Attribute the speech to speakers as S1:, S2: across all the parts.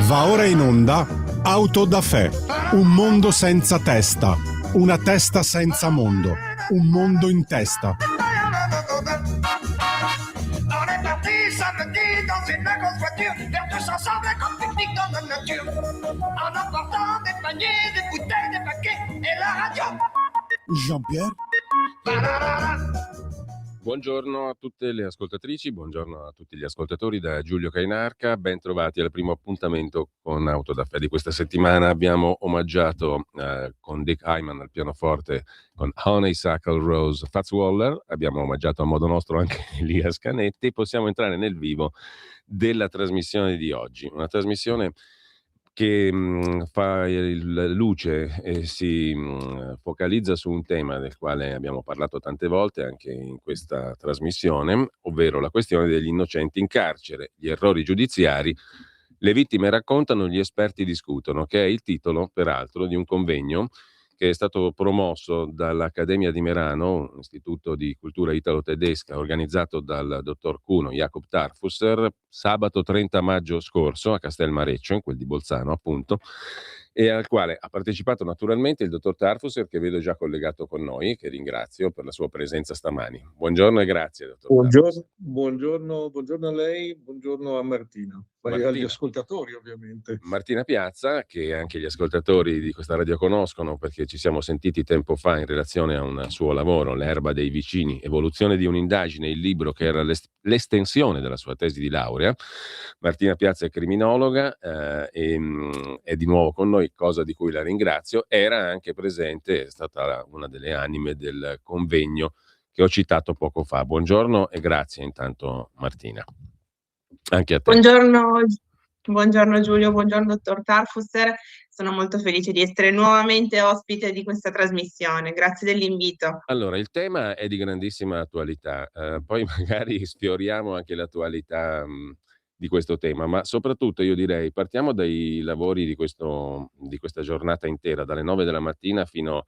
S1: Va ora in onda Auto da Fè, un mondo senza testa, una testa senza mondo, un mondo in testa.
S2: On est parti samedi dans une grosse voiture, faire tous ensemble comme pique-nique dans la nature. En emportant des paniers, des bouteilles, des paquets et la radio.
S1: Jean-Pierre?
S3: Buongiorno a tutte le ascoltatrici, buongiorno a tutti gli ascoltatori da Giulio Cainarca, ben trovati al primo appuntamento con Auto da Fè di questa settimana. Abbiamo omaggiato con Dick Hyman al pianoforte, con Honeysuckle Rose Fats Waller, abbiamo omaggiato a modo nostro anche Elias Canetti. Possiamo entrare nel vivo della trasmissione di oggi, una trasmissione che fa luce e si focalizza su un tema del quale abbiamo parlato tante volte anche in questa trasmissione, ovvero la questione degli innocenti in carcere, gli errori giudiziari, le vittime raccontano, gli esperti discutono, che è il titolo, peraltro, di un convegno che è stato promosso dall'Accademia di Merano, un istituto di cultura italo-tedesca organizzato dal dottor Kuno Jakob Tarfusser, sabato 30 maggio scorso a Castelmareccio, in quel di Bolzano appunto, e al quale ha partecipato naturalmente il dottor Tarfusser, che vedo già collegato con noi, che ringrazio per la sua presenza stamani. Buongiorno e grazie, dottor Tarfusser.
S4: Buongiorno a lei, buongiorno a Martina. Agli ascoltatori ovviamente.
S3: Martina Piazza, che anche gli ascoltatori di questa radio conoscono perché ci siamo sentiti tempo fa in relazione a un suo lavoro, L'erba dei vicini, evoluzione di un'indagine, il libro che era l'estensione della sua tesi di laurea. Martina Piazza è criminologa e è di nuovo con noi, cosa di cui la ringrazio. Era anche presente, è stata una delle anime del convegno che ho citato poco fa. Buongiorno e grazie intanto Martina. Anche a te.
S5: Buongiorno Giulio, buongiorno dottor Tarfusser, sono molto felice di essere nuovamente ospite di questa trasmissione, grazie dell'invito.
S3: Allora, il tema è di grandissima attualità, poi magari sfioriamo anche l'attualità di questo tema, ma soprattutto io direi partiamo dai lavori di questa giornata intera, dalle 9 della mattina fino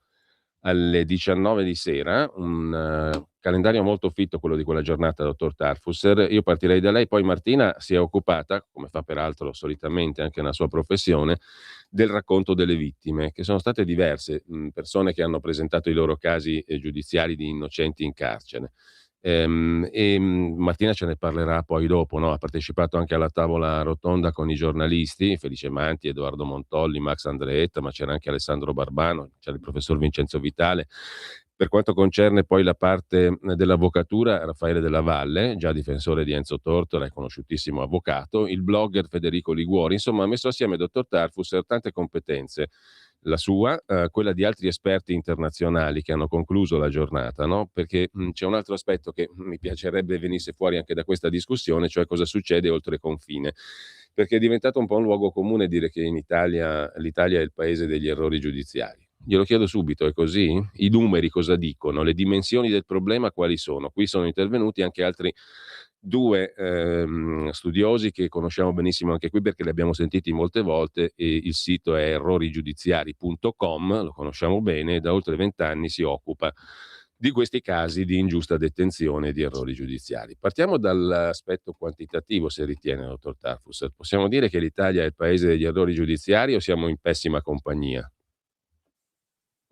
S3: alle 19 di sera, un calendario molto fitto quello di quella giornata, dottor Tarfusser. Io partirei da lei, poi Martina si è occupata, come fa peraltro solitamente anche nella sua professione, del racconto delle vittime, che sono state diverse, persone che hanno presentato i loro casi giudiziari di innocenti in carcere. Martina ce ne parlerà poi dopo, no? Ha partecipato anche alla tavola rotonda con i giornalisti Felice Manti, Edoardo Montolli, Max Andreetta, ma c'era anche Alessandro Barbano, c'era il professor Vincenzo Vitale. Per quanto concerne poi la parte dell'avvocatura, Raffaele Della Valle, già difensore di Enzo Tortora e conosciutissimo avvocato, il blogger Federico Liguori, insomma ha messo assieme, dottor Tarfusser, tante competenze, la sua, quella di altri esperti internazionali che hanno concluso la giornata, no? Perché c'è un altro aspetto che mi piacerebbe venisse fuori anche da questa discussione, cioè cosa succede oltre confine, perché è diventato un po' un luogo comune dire che in Italia l'Italia è il paese degli errori giudiziari. Glielo chiedo subito, è così? I numeri cosa dicono? Le dimensioni del problema quali sono? Qui sono intervenuti anche altri due studiosi che conosciamo benissimo anche qui perché li abbiamo sentiti molte volte, e il sito è errorigiudiziari.com, lo conosciamo bene, e da oltre 20 anni si occupa di questi casi di ingiusta detenzione e di errori giudiziari. Partiamo dall'aspetto quantitativo, se ritiene, dottor Tarfusser. Possiamo dire che l'Italia è il paese degli errori giudiziari o siamo in pessima compagnia?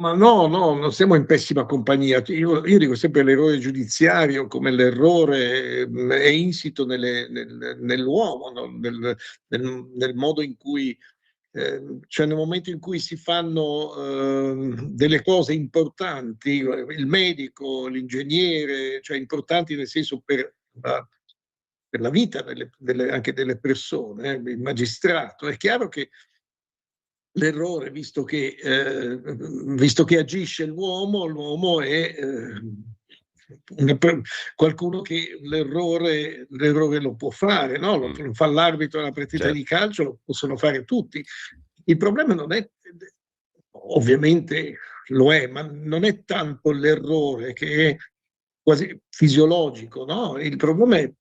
S4: Ma no, non siamo in pessima compagnia. Io dico sempre l'errore giudiziario come l'errore è insito nell'uomo, no? nel modo in cui, cioè nel momento in cui si fanno delle cose importanti, il medico, l'ingegnere, cioè importanti nel senso per la vita anche delle persone, il magistrato. È chiaro che l'errore, visto che agisce l'uomo è qualcuno che l'errore lo può fare, no? Lo fa l'arbitro alla partita
S3: Certo.
S4: di calcio, lo possono fare tutti. Il problema non è, ovviamente lo è, ma non è tanto l'errore, che è quasi fisiologico, no? Il problema è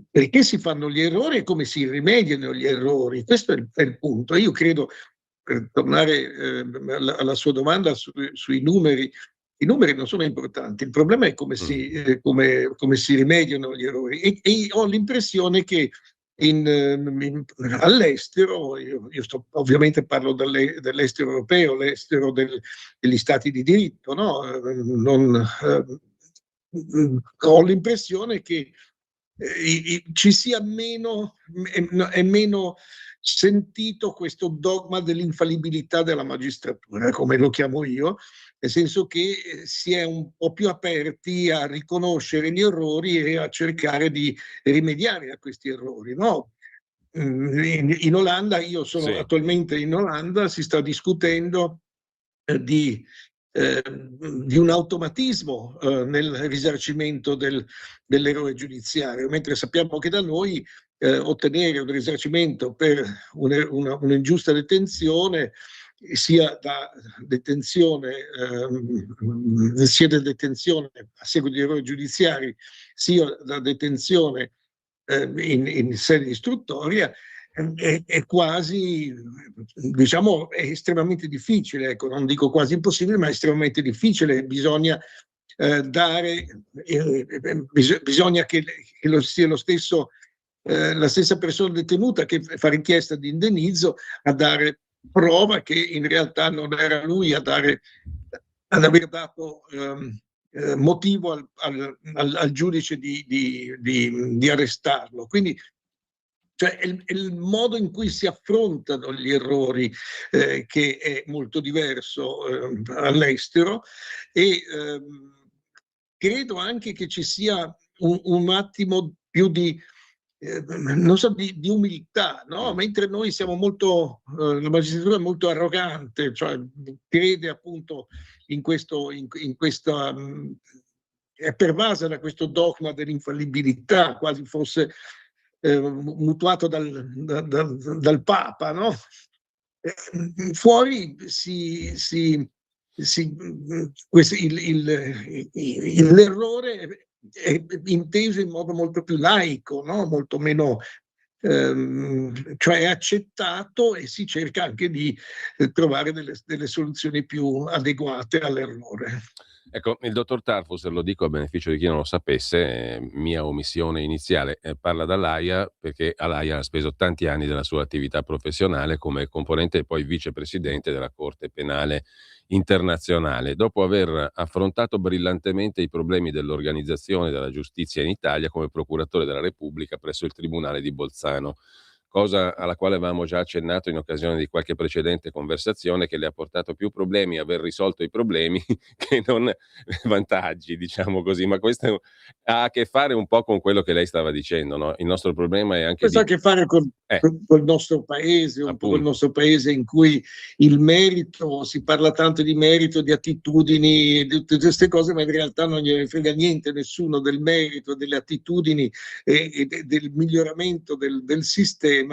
S4: perché si fanno gli errori e come si rimediano gli errori. Questo è il punto. Io credo, per tornare alla sua domanda sui numeri, i numeri non sono importanti, il problema è come si rimediano gli errori, e ho l'impressione che all'estero, io ovviamente parlo dell'estero europeo, l'estero degli stati di diritto, no? Ho l'impressione che ci sia è meno sentito questo dogma dell'infallibilità della magistratura, come lo chiamo io, nel senso che si è un po' più aperti a riconoscere gli errori e a cercare di rimediare a questi errori, no? In Olanda, io sono attualmente in Olanda, si sta discutendo di un automatismo nel risarcimento dell'errore giudiziario, mentre sappiamo che da noi ottenere un risarcimento per un'ingiusta detenzione, sia da detenzione a seguito di errori giudiziari, sia da detenzione in sede istruttoria, è quasi, diciamo, è estremamente difficile, ecco, non dico quasi impossibile, ma è estremamente difficile. Bisogna bisogna che sia lo stesso, la stessa persona detenuta che fa richiesta di indennizzo a dare prova che in realtà non era lui ad aver dato motivo al giudice di arrestarlo. Quindi, cioè, è il modo in cui si affrontano gli errori che è molto diverso all'estero, e credo anche che ci sia un attimo più di non so, di umiltà, no? Mentre noi siamo molto, la magistratura è molto arrogante, cioè crede appunto in questa, è pervasa da questo dogma dell'infallibilità, quasi fosse mutuato dal Papa, no? Fuori l'errore è inteso in modo molto più laico, no? Molto meno, cioè è accettato, e si cerca anche di trovare delle soluzioni più adeguate all'errore.
S3: Ecco, il dottor Tarfus, lo dico a beneficio di chi non lo sapesse, mia omissione iniziale, parla dall'AIA perché all'AIA ha speso tanti anni della sua attività professionale come componente e poi vicepresidente della Corte Penale Internazionale, dopo aver affrontato brillantemente i problemi dell'organizzazione della giustizia in Italia come procuratore della Repubblica presso il Tribunale di Bolzano, cosa alla quale avevamo già accennato in occasione di qualche precedente conversazione, che le ha portato più problemi aver risolto i problemi che non vantaggi, diciamo così, ma questo ha a che fare un po' con quello che lei stava dicendo, no? Il nostro problema è anche
S4: questo ha a che fare col nostro paese, un po' col nostro paese in cui il merito, si parla tanto di merito, di attitudini, di tutte queste cose, ma in realtà non gliene frega niente nessuno del merito, delle attitudini e del miglioramento del sistema,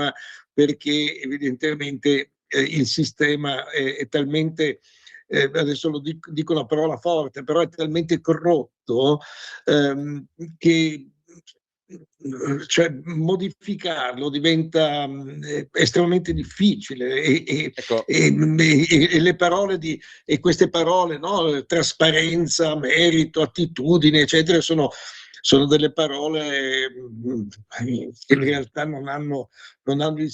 S4: perché evidentemente il sistema è talmente, adesso dico una parola forte, però è talmente corrotto che, cioè, modificarlo diventa estremamente difficile,
S3: ecco.
S4: e le parole e queste parole, no? Trasparenza, merito, attitudine, eccetera, sono delle parole che in realtà non hanno il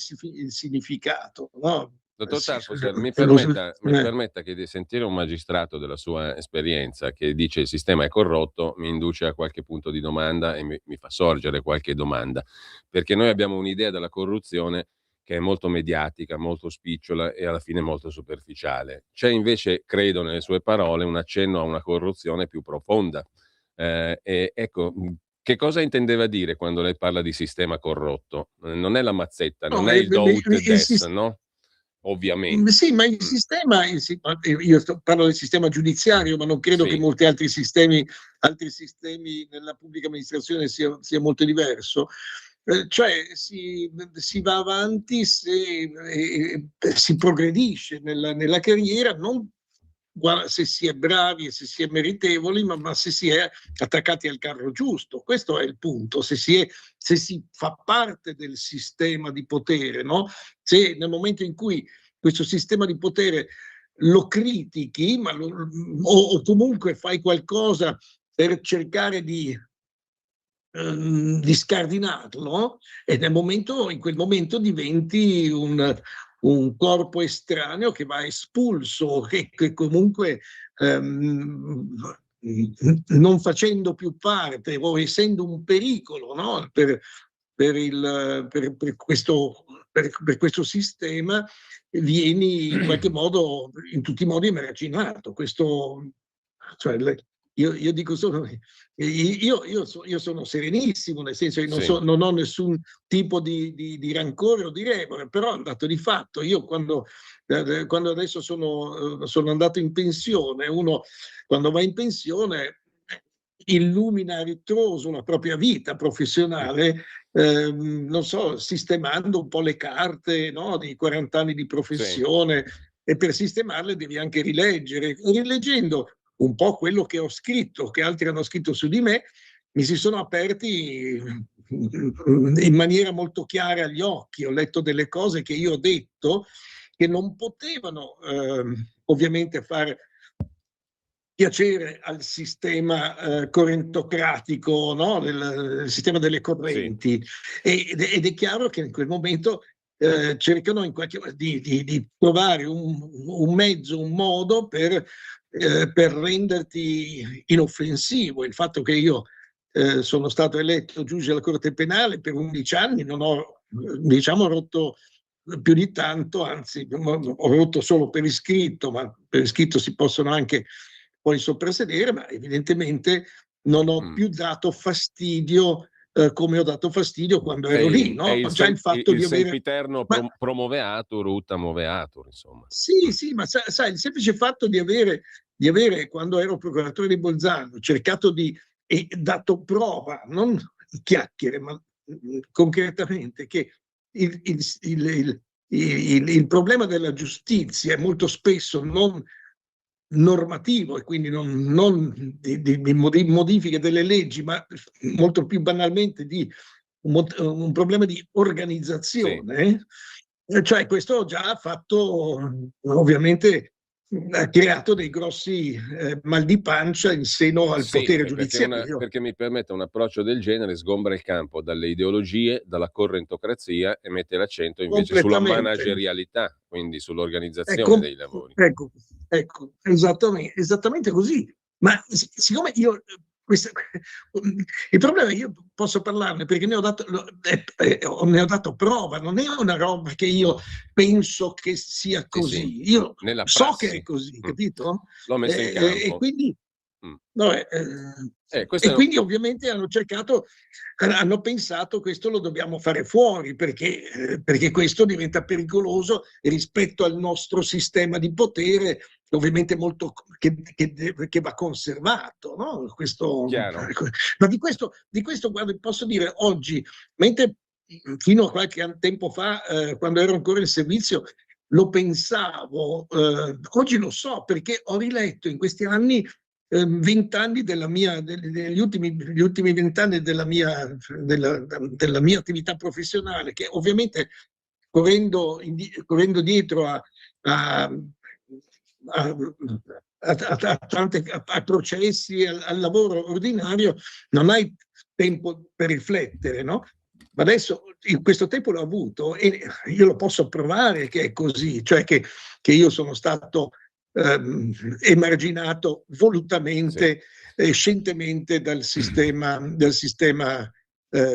S4: significato, no?
S3: Dottor Tarfus, mi permetta che di sentire un magistrato della sua esperienza che dice il sistema è corrotto mi induce a qualche punto di domanda e mi fa sorgere qualche domanda, perché noi abbiamo un'idea della corruzione che è molto mediatica, molto spicciola e alla fine molto superficiale. C'è invece, credo nelle sue parole, un accenno a una corruzione più profonda. E ecco, che cosa intendeva dire quando lei parla di sistema corrotto? Non è la mazzetta, non è il do ut des, no? Ovviamente.
S4: Sì, ma il sistema, io parlo del sistema giudiziario, ma non credo che molti altri sistemi nella pubblica amministrazione sia molto diverso. Cioè si va avanti se si progredisce nella carriera, non se si è bravi e se si è meritevoli, ma se si è attaccati al carro giusto. Questo è il punto, se si fa parte del sistema di potere, no? Se nel momento in cui questo sistema di potere lo critichi, o comunque fai qualcosa per cercare di di scardinarlo, e in quel momento diventi un corpo estraneo che va espulso, che comunque non facendo più parte o essendo un pericolo, no? per questo sistema, vieni in qualche modo, in tutti i modi, emarginato. Cioè, io dico solo, io sono serenissimo, nel senso che non ho nessun tipo di rancore o di remore, però è un dato di fatto. Io quando adesso sono andato in pensione, uno quando va in pensione illumina a ritroso la propria vita professionale, non so, sistemando un po' le carte, no, di 40 anni di professione, e per sistemarle devi anche rileggere. Rileggendo un po' quello che ho scritto, che altri hanno scritto su di me, mi si sono aperti in maniera molto chiara gli occhi. Ho letto delle cose che io ho detto che non potevano ovviamente far piacere al sistema correntocratico, no? Del sistema delle correnti, ed è chiaro che in quel momento cercano in qualche modo di trovare un mezzo, un modo per renderti inoffensivo. Il fatto che io sono stato eletto giudice della Corte Penale per 11 anni, non ho, diciamo, rotto più di tanto, anzi ho rotto solo per iscritto, ma per iscritto si possono anche poi soprassedere, ma evidentemente non ho più dato fastidio come ho dato fastidio quando ero lì, no? Già il fatto di avere
S3: sempiterno promoveatur ut amoveatur, insomma.
S4: Sì, ma sai, il semplice fatto di avere quando ero procuratore di Bolzano, cercato e dato prova, non chiacchiere, ma concretamente, che il problema della giustizia è molto spesso non normativo, e quindi non di modifiche delle leggi, ma molto più banalmente di un problema di organizzazione. Cioè, questo già ha fatto, ovviamente, ha creato dei grossi mal di pancia in seno al potere giudiziario.
S3: Perché mi permette un approccio del genere, sgombra il campo dalle ideologie, dalla correntocrazia, e mette l'accento invece sulla managerialità, quindi sull'organizzazione dei lavori.
S4: Ecco, esattamente così. Ma siccome io il problema è che io posso parlarne perché ne ho dato prova, non è una roba che io penso che sia così. Io so che è così, capito?
S3: L'ho messo in campo.
S4: E quindi quindi ovviamente hanno pensato questo lo dobbiamo fare fuori perché questo diventa pericoloso rispetto al nostro sistema di potere, ovviamente molto che va conservato, no? Ma di questo guarda, posso dire oggi, mentre fino a qualche tempo fa, quando ero ancora in servizio, lo pensavo, oggi lo so perché ho riletto in questi anni 20 anni gli ultimi 20 anni della mia attività professionale, che ovviamente correndo dietro a processi, al lavoro ordinario, non hai tempo per riflettere, no? Ma adesso questo tempo l'ho avuto e io lo posso provare che è così, cioè che io sono stato emarginato volutamente e scientemente dal sistema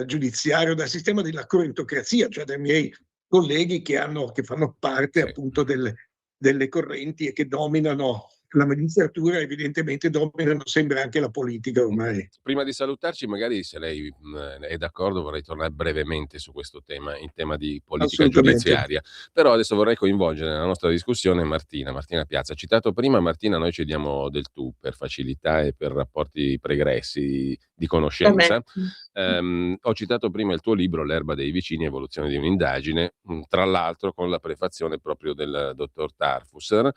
S4: giudiziario, dal sistema della correntocrazia, cioè dai miei colleghi che fanno parte appunto delle correnti e che dominano la magistratura, evidentemente dominano sempre anche la politica ormai.
S3: Prima di salutarci, magari, se lei è d'accordo, vorrei tornare brevemente su questo tema, in tema di politica giudiziaria. Però adesso vorrei coinvolgere nella nostra discussione Martina Piazza. Citato prima, Martina, noi ci diamo del tu per facilità e per rapporti pregressi di conoscenza. Ho citato prima il tuo libro L'erba dei vicini, evoluzione di un'indagine, tra l'altro con la prefazione proprio del dottor Tarfusser.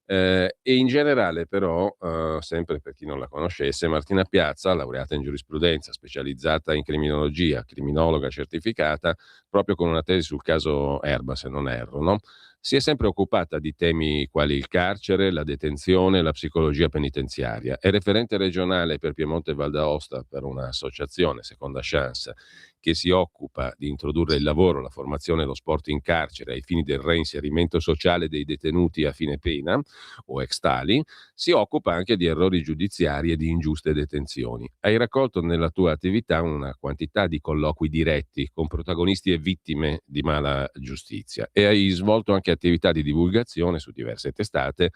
S3: E in generale però, sempre per chi non la conoscesse, Martina Piazza, laureata in giurisprudenza, specializzata in criminologia, criminologa certificata, proprio con una tesi sul caso Erba, se non erro, no? si è sempre occupata di temi quali il carcere, la detenzione, la psicologia penitenziaria. È referente regionale per Piemonte e Val d'Aosta per un'associazione, Seconda Chance, che si occupa di introdurre il lavoro, la formazione e lo sport in carcere ai fini del reinserimento sociale dei detenuti a fine pena o ex tali. Si occupa anche di errori giudiziari e di ingiuste detenzioni. Hai raccolto nella tua attività una quantità di colloqui diretti con protagonisti e vittime di mala giustizia e hai svolto anche attività di divulgazione su diverse testate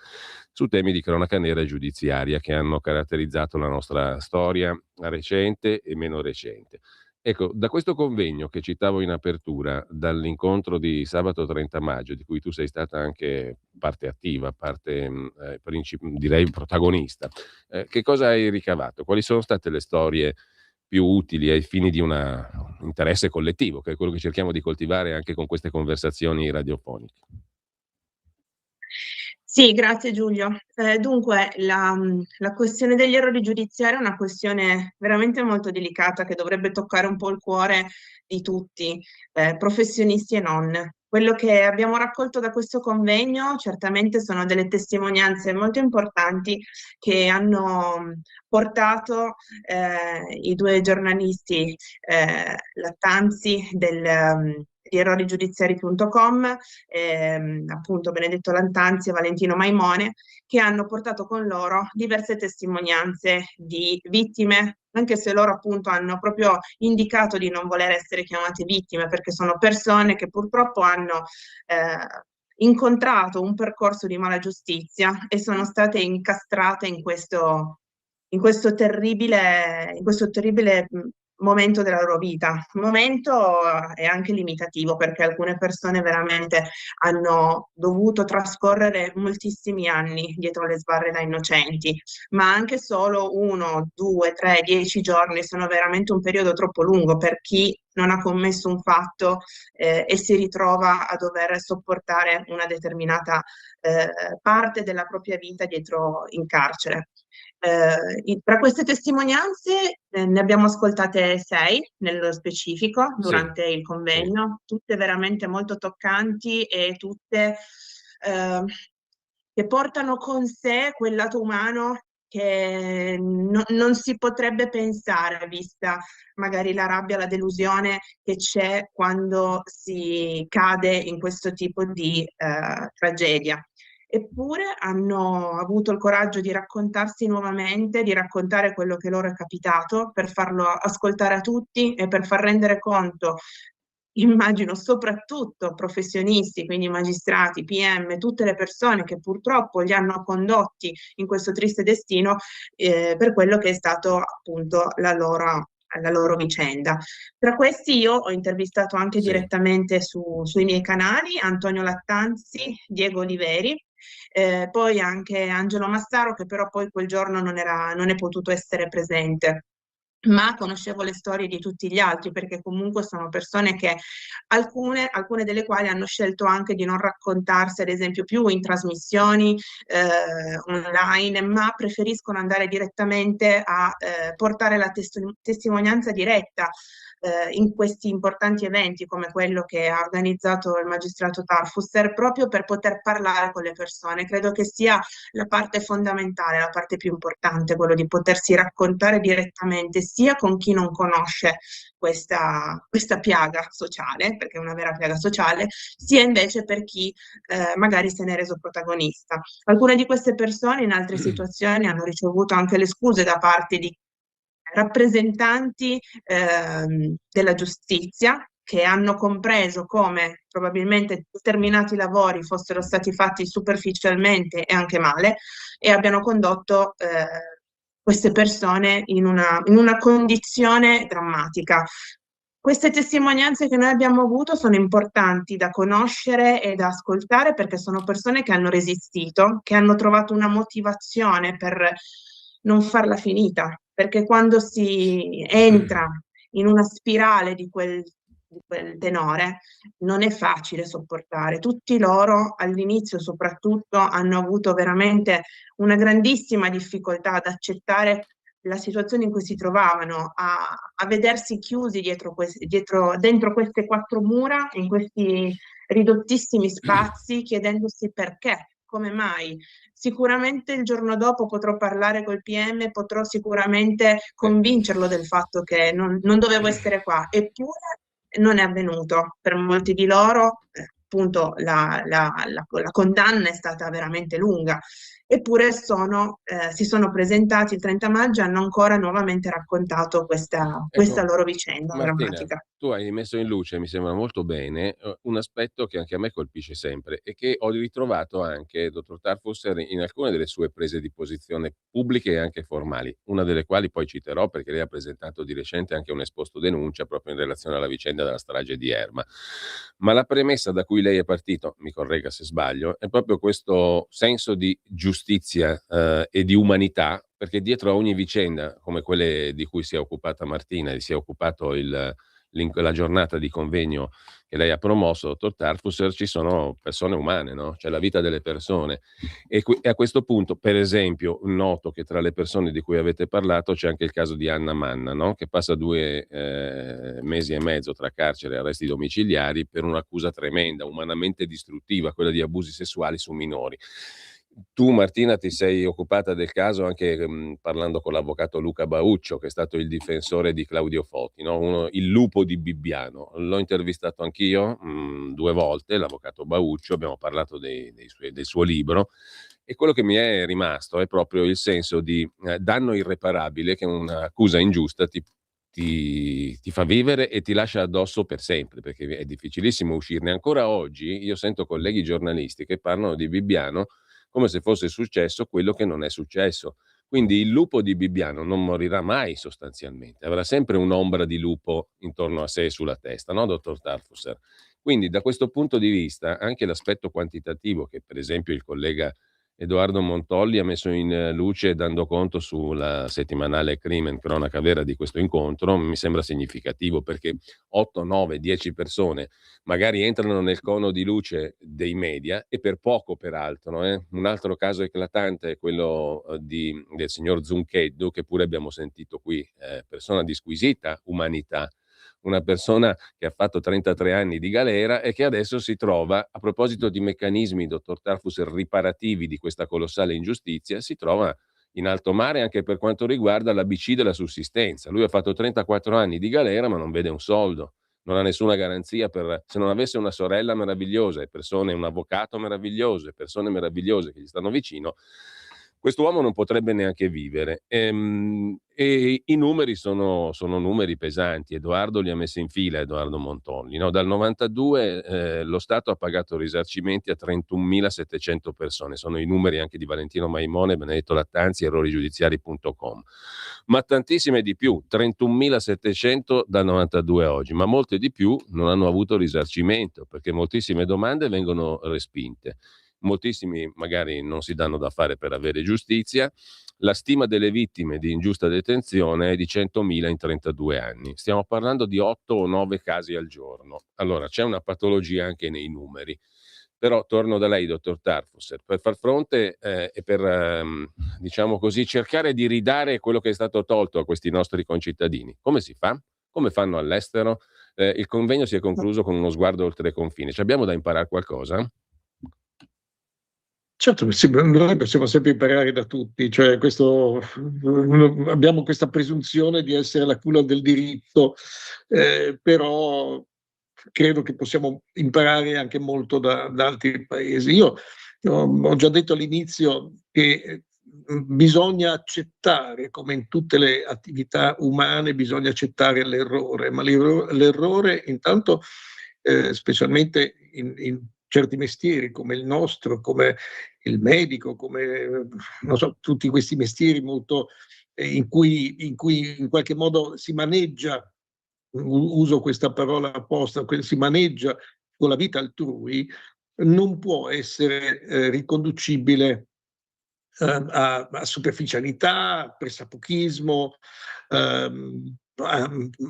S3: su temi di cronaca nera e giudiziaria che hanno caratterizzato la nostra storia recente e meno recente. Ecco, da questo convegno che citavo in apertura, dall'incontro di sabato 30 maggio, di cui tu sei stata anche parte attiva, parte direi protagonista, che cosa hai ricavato? Quali sono state le storie più utili ai fini di un interesse collettivo, che è quello che cerchiamo di coltivare anche con queste conversazioni radiofoniche?
S5: Sì, grazie Giulio. Dunque, la questione degli errori giudiziari è una questione veramente molto delicata che dovrebbe toccare un po' il cuore di tutti, professionisti e non. Quello che abbiamo raccolto da questo convegno certamente sono delle testimonianze molto importanti che hanno portato i due giornalisti Lattanzi di errorigiudiziari.com, appunto Benedetto Lattanzi e Valentino Maimone, che hanno portato con loro diverse testimonianze di vittime, anche se loro appunto hanno proprio indicato di non voler essere chiamate vittime, perché sono persone che purtroppo hanno incontrato un percorso di mala giustizia e sono state incastrate in questo terribile momento della loro vita. Un momento è anche limitativo, perché alcune persone veramente hanno dovuto trascorrere moltissimi anni dietro le sbarre da innocenti, ma anche solo 1, 2, 3, 10 giorni sono veramente un periodo troppo lungo per chi non ha commesso un fatto e si ritrova a dover sopportare una determinata parte della propria vita dietro in carcere. Tra queste testimonianze ne abbiamo ascoltate 6 nello specifico durante il convegno, tutte veramente molto toccanti e tutte che portano con sé quel lato umano che non si potrebbe pensare, vista magari la rabbia, la delusione che c'è quando si cade in questo tipo di tragedia. Eppure hanno avuto il coraggio di raccontarsi nuovamente, di raccontare quello che loro è capitato, per farlo ascoltare a tutti e per far rendere conto, immagino soprattutto professionisti, quindi magistrati, PM, tutte le persone che purtroppo li hanno condotti in questo triste destino per quello che è stato appunto la loro vicenda. Tra questi io ho intervistato anche direttamente sui miei canali Antonio Lattanzi, Diego Oliveri, poi anche Angelo Massaro, che però poi quel giorno non è potuto essere presente, ma conoscevo le storie di tutti gli altri, perché comunque sono persone che alcune delle quali hanno scelto anche di non raccontarsi, ad esempio, più in trasmissioni online, ma preferiscono andare direttamente a portare la testimonianza diretta in questi importanti eventi come quello che ha organizzato il magistrato Tarfusser, proprio per poter parlare con le persone. Credo che sia la parte fondamentale, la parte più importante, quello di potersi raccontare direttamente sia con chi non conosce questa piaga sociale, perché è una vera piaga sociale, sia invece per chi magari se ne è reso protagonista. Alcune di queste persone in altre situazioni hanno ricevuto anche le scuse da parte di rappresentanti della giustizia, che hanno compreso come probabilmente determinati lavori fossero stati fatti superficialmente e anche male, e abbiano condotto queste persone in una condizione drammatica. Queste testimonianze che noi abbiamo avuto sono importanti da conoscere e da ascoltare, perché sono persone che hanno resistito, che hanno trovato una motivazione per non farla finita, perché quando si entra in una spirale di quel tenore non è facile sopportare. Tutti loro all'inizio soprattutto hanno avuto veramente una grandissima difficoltà ad accettare la situazione in cui si trovavano, a vedersi chiusi dentro queste 4 mura, in questi ridottissimi spazi, chiedendosi perché, come mai. Sicuramente il giorno dopo potrò parlare col PM, potrò sicuramente convincerlo del fatto che non dovevo essere qua, eppure non è avvenuto. Per molti di loro, appunto, la condanna è stata veramente lunga, eppure si sono presentati il 30 maggio e hanno ancora nuovamente raccontato questa
S3: Ecco,
S5: loro vicenda
S3: Martina,
S5: drammatica.
S3: tu hai messo in luce, mi sembra molto bene, un aspetto che anche a me colpisce sempre e che ho ritrovato anche, dottor Tarfusser, in alcune delle sue prese di posizione pubbliche e anche formali, una delle quali poi citerò perché lei ha presentato di recente anche un esposto denuncia proprio in relazione alla vicenda della strage di Erma. Ma la premessa da cui lei è partito, mi corregga se sbaglio, è proprio questo senso di giustizia e di umanità, perché dietro a ogni vicenda, come quelle di cui si è occupata Martina e si è occupato la giornata di convegno che lei ha promosso, dottor Tarfusser, ci sono persone umane, no? C'è la vita delle persone. E a questo punto, per esempio, noto che tra le persone di cui avete parlato c'è anche il caso di Anna Manna, no? Che passa 2 mesi e mezzo tra carcere e arresti domiciliari per un'accusa tremenda, umanamente distruttiva, quella di abusi sessuali su minori. Tu, Martina, ti sei occupata del caso anche parlando con l'avvocato Luca Bauccio, che è stato il difensore di Claudio Foti, no? Il lupo di Bibbiano. L'ho intervistato anch'io 2 volte, l'avvocato Bauccio, abbiamo parlato del suo libro, e quello che mi è rimasto è proprio il senso di danno irreparabile che un'accusa ingiusta ti fa vivere e ti lascia addosso per sempre, perché è difficilissimo uscirne. Ancora oggi io sento colleghi giornalisti che parlano di Bibbiano come se fosse successo quello che non è successo. Quindi il lupo di Bibbiano non morirà mai sostanzialmente, avrà sempre un'ombra di lupo intorno a sé e sulla testa, no, dottor Tarfusser? Quindi da questo punto di vista anche l'aspetto quantitativo che per esempio il collega Edoardo Montolli ha messo in luce dando conto sulla settimanale Crimen, cronaca vera di questo incontro, mi sembra significativo perché 8, 9, 10 persone magari entrano nel cono di luce dei media e per poco peraltro. Un altro caso eclatante è quello del signor Zuncheddu, che pure abbiamo sentito qui, persona di squisita umanità, una persona che ha fatto 33 anni di galera e che adesso si trova, a proposito di meccanismi, dottor Tarfusser, riparativi di questa colossale ingiustizia, si trova in alto mare anche per quanto riguarda l'ABC della sussistenza. Lui ha fatto 34 anni di galera ma non vede un soldo, non ha nessuna garanzia se non avesse una sorella meravigliosa e un avvocato meraviglioso e persone meravigliose che gli stanno vicino, quest'uomo non potrebbe neanche vivere. E i numeri sono numeri pesanti. Edoardo li ha messi in fila, Edoardo Montolli. No? Dal 92 lo Stato ha pagato risarcimenti a 31.700 persone. Sono i numeri anche di Valentino Maimone, Benedetto Lattanzi, errorigiudiziari.com. Ma tantissime di più, 31.700 dal 92 a oggi, ma molte di più non hanno avuto risarcimento perché moltissime domande vengono respinte. Moltissimi magari non si danno da fare per avere giustizia. La stima delle vittime di ingiusta detenzione è di 100.000 in 32 anni. Stiamo parlando di 8 o 9 casi al giorno. Allora, c'è una patologia anche nei numeri. Però torno da lei, dottor Tarfusser, per far fronte e per, diciamo così, cercare di ridare quello che è stato tolto a questi nostri concittadini. Come si fa? Come fanno all'estero? Il convegno si è concluso con uno sguardo oltre confine. Ci abbiamo da imparare qualcosa?
S4: Certo, noi possiamo sempre imparare da tutti, cioè abbiamo questa presunzione di essere la culla del diritto, però credo che possiamo imparare anche molto da altri paesi. Io ho già detto all'inizio che bisogna accettare, come in tutte le attività umane, bisogna accettare l'errore, ma l'errore intanto, specialmente in certi mestieri come il nostro, come il medico, come non so, tutti questi mestieri molto in cui in qualche modo si maneggia, uso questa parola apposta, si maneggia con la vita altrui, non può essere riconducibile a superficialità, pressapochismo,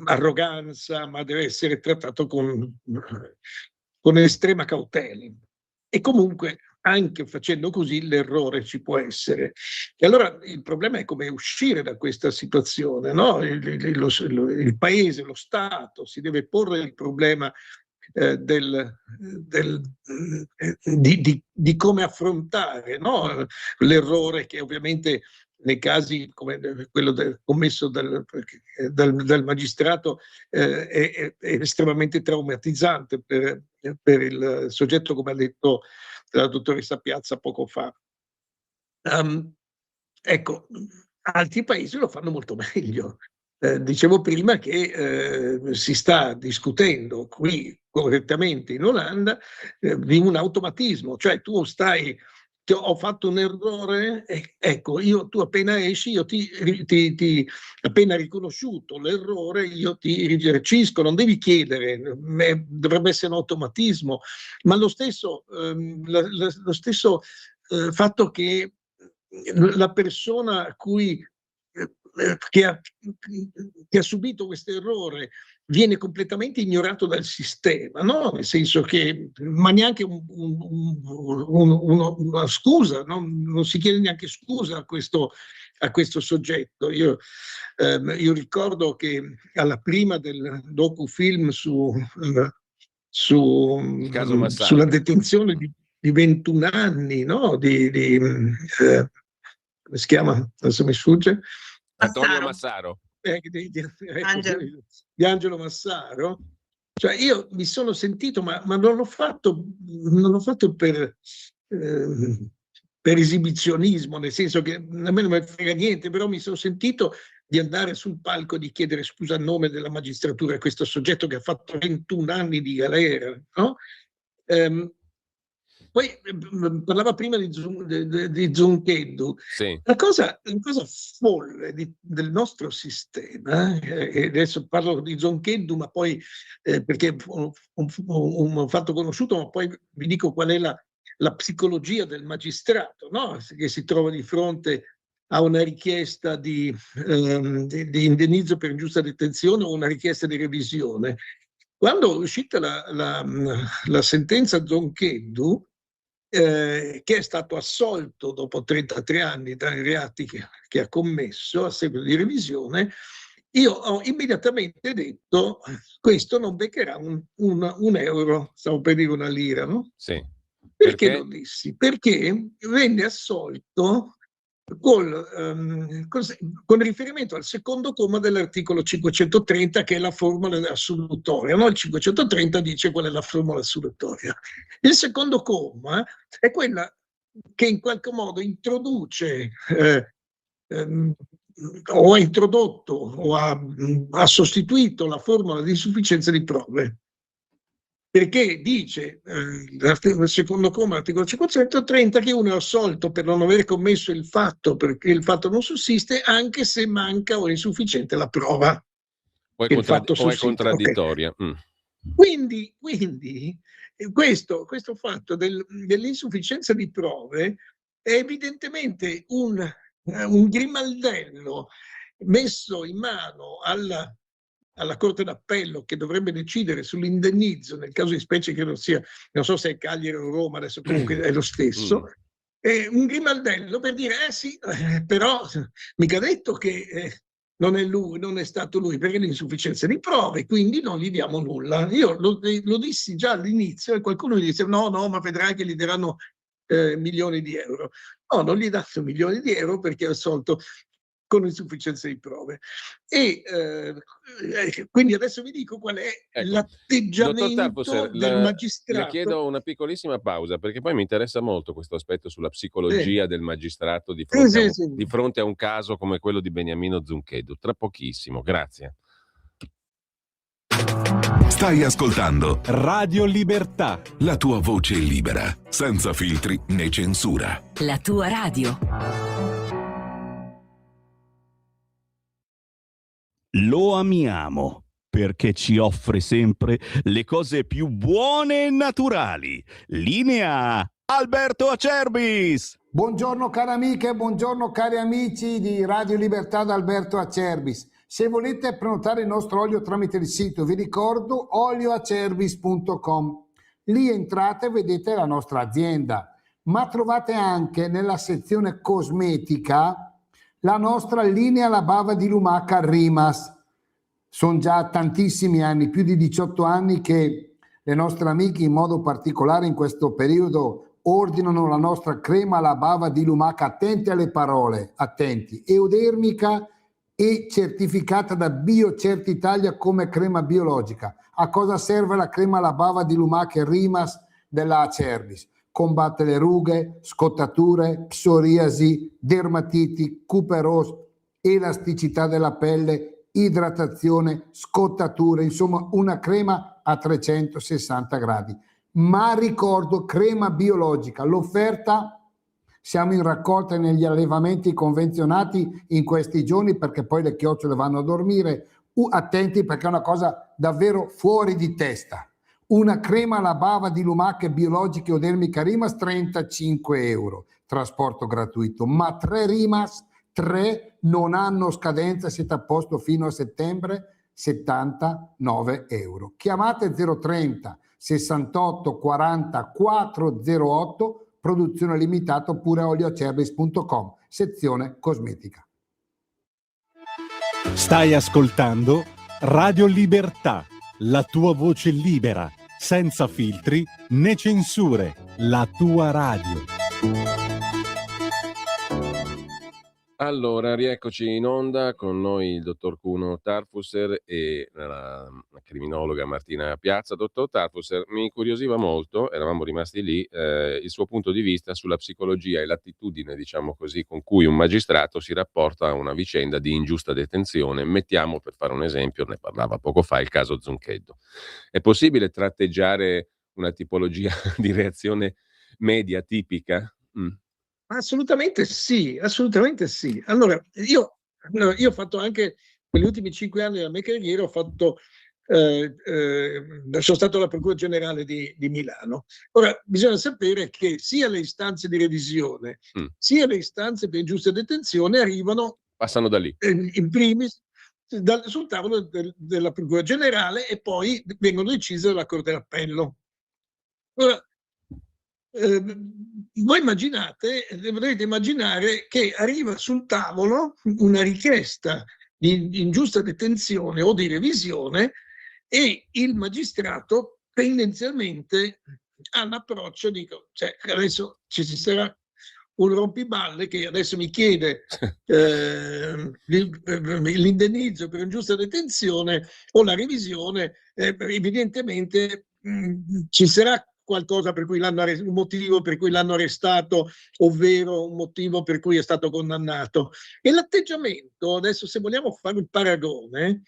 S4: arroganza, ma deve essere trattato con estrema cautela. E comunque, anche facendo così, l'errore ci può essere. E allora il problema è come uscire da questa situazione, no? Il paese, lo Stato, si deve porre il problema di come affrontare, no? L'errore che ovviamente nei casi come quello commesso dal magistrato è estremamente traumatizzante per il soggetto, come ha detto la dottoressa Piazza poco fa. Ecco, altri paesi lo fanno molto meglio. Dicevo prima che si sta discutendo qui correttamente in Olanda di un automatismo, cioè tu ho fatto un errore, ecco, tu appena esci, appena riconosciuto l'errore, io ti ricecisco, non devi chiedere, dovrebbe essere un automatismo, ma lo stesso fatto che la persona a cui che ha subito questo errore viene completamente ignorato dal sistema, no? Nel senso che, ma neanche una scusa, no? Non si chiede neanche scusa a questo soggetto. Io ricordo che alla prima del docufilm sulla detenzione di 21 anni, no? Come si chiama? Adesso mi sfugge.
S3: Antonio Massaro.
S4: Di Angelo Massaro. Cioè io mi sono sentito, ma non l'ho fatto per esibizionismo, nel senso che a me non mi frega niente, però mi sono sentito di andare sul palco e di chiedere scusa a nome della magistratura a questo soggetto che ha fatto 21 anni di galera, no? Poi parlava prima di Zuncheddu.
S3: Sì.
S4: La cosa folle del nostro sistema, e adesso parlo di Zuncheddu, ma poi perché è un fatto conosciuto, ma poi vi dico qual è la psicologia del magistrato, no? Che si trova di fronte a una richiesta di indennizzo per ingiusta detenzione o una richiesta di revisione. Quando è uscita la sentenza Zuncheddu, che è stato assolto dopo 33 anni dai reati che ha commesso a seguito di revisione, io ho immediatamente detto: questo non beccherà un euro, stavo per dire una lira, no?
S3: Sì.
S4: Perché lo dissi? Perché venne assolto con riferimento al secondo comma dell'articolo 530, che è la formula assolutoria, no? Il 530 dice qual è la formula assolutoria. Il secondo comma è quella che in qualche modo introduce o ha introdotto o ha sostituito la formula di insufficienza di prove, perché dice il secondo comma dell'articolo 530 che uno è assolto per non aver commesso il fatto perché il fatto non sussiste, anche se manca o è insufficiente la prova.
S3: O è contraddittoria. Okay.
S4: Quindi questo fatto dell'insufficienza di prove è evidentemente un grimaldello messo in mano alla Corte d'Appello, che dovrebbe decidere sull'indennizzo nel caso di specie che non so se è Cagliari o Roma, adesso comunque è lo stesso, è un grimaldello per dire sì, però mica detto che non è lui, non è stato lui, perché l'insufficienza di prove, quindi non gli diamo nulla. Io lo dissi già all'inizio e qualcuno mi disse no, ma vedrai che gli daranno milioni di euro. No, non gli danno milioni di euro perché è assolto con insufficienza di prove. E quindi adesso vi dico qual è l'atteggiamento del magistrato.
S3: Le chiedo una piccolissima pausa, perché poi mi interessa molto questo aspetto sulla psicologia del magistrato di fronte a un caso come quello di Beniamino Zuncheddu. Tra pochissimo, grazie.
S6: Stai ascoltando
S7: Radio Libertà,
S6: la tua voce libera, senza filtri né censura.
S8: La tua radio.
S7: Lo amiamo perché ci offre sempre le cose più buone e naturali. Linea Alberto Acerbis.
S9: Buongiorno cari amiche, buongiorno cari amici di Radio Libertà da Alberto Acerbis. Se volete prenotare il nostro olio tramite il sito, vi ricordo olioacerbis.com. Lì entrate e vedete la nostra azienda, ma trovate anche nella sezione cosmetica la nostra linea La Bava di Lumaca Rimas. Sono già tantissimi anni, più di 18 anni che Le nostre amiche in modo particolare in questo periodo ordinano la nostra crema alla bava di lumaca, attenti alle parole, attenti, eudermica e certificata da BioCert Italia come crema biologica. A cosa serve la crema alla bava di lumaca e Rimas della Acerbis? Combatte le rughe, scottature, psoriasi, dermatiti, cuperosi, elasticità della pelle, idratazione, scottature, insomma una crema a 360 gradi. Ma ricordo, crema biologica, l'offerta, siamo in raccolta negli allevamenti convenzionati in questi giorni perché poi le chiocciole vanno a dormire. Attenti perché è una cosa davvero fuori di testa. Una crema alla bava di lumache biologiche Eudermica Rimas 35 euro, trasporto gratuito, ma 3 Rimas, 3 non hanno scadenza, siete a posto fino a settembre, 79 euro. Chiamate 030 68 40 408, produzione limitata, oppure olioacerbis.com, sezione cosmetica.
S1: Stai ascoltando Radio Libertà, la tua voce libera, senza filtri né censure, la tua radio.
S3: Allora, rieccoci in onda con noi il dottor Kuno Tarfusser e la criminologa Martina Piazza. Dottor Tarfusser, mi incuriosiva molto, eravamo rimasti lì, il suo punto di vista sulla psicologia e l'attitudine, diciamo così, con cui un magistrato si rapporta a una vicenda di ingiusta detenzione. Mettiamo, per fare un esempio, ne parlava poco fa, il caso Zuncheddu. È possibile tratteggiare una tipologia di reazione media tipica?
S4: Assolutamente sì, assolutamente sì. Allora, io ho fatto anche, negli ultimi 5 anni della mia carriera, sono stato alla Procura Generale di Milano. Ora, bisogna sapere che sia le istanze di revisione, sia le istanze per ingiusta detenzione
S3: passano da lì.
S4: In primis sul tavolo della Procura Generale e poi vengono decise dalla Corte d'Appello. Ora, voi dovete immaginare che arriva sul tavolo una richiesta di ingiusta detenzione o di revisione e il magistrato tendenzialmente ha l'approccio di adesso ci sarà un rompiballe che adesso mi chiede l'indennizzo per ingiusta detenzione o la revisione, evidentemente ci sarà qualcosa per cui un motivo per cui l'hanno arrestato, ovvero un motivo per cui è stato condannato. E l'atteggiamento, adesso se vogliamo fare il paragone,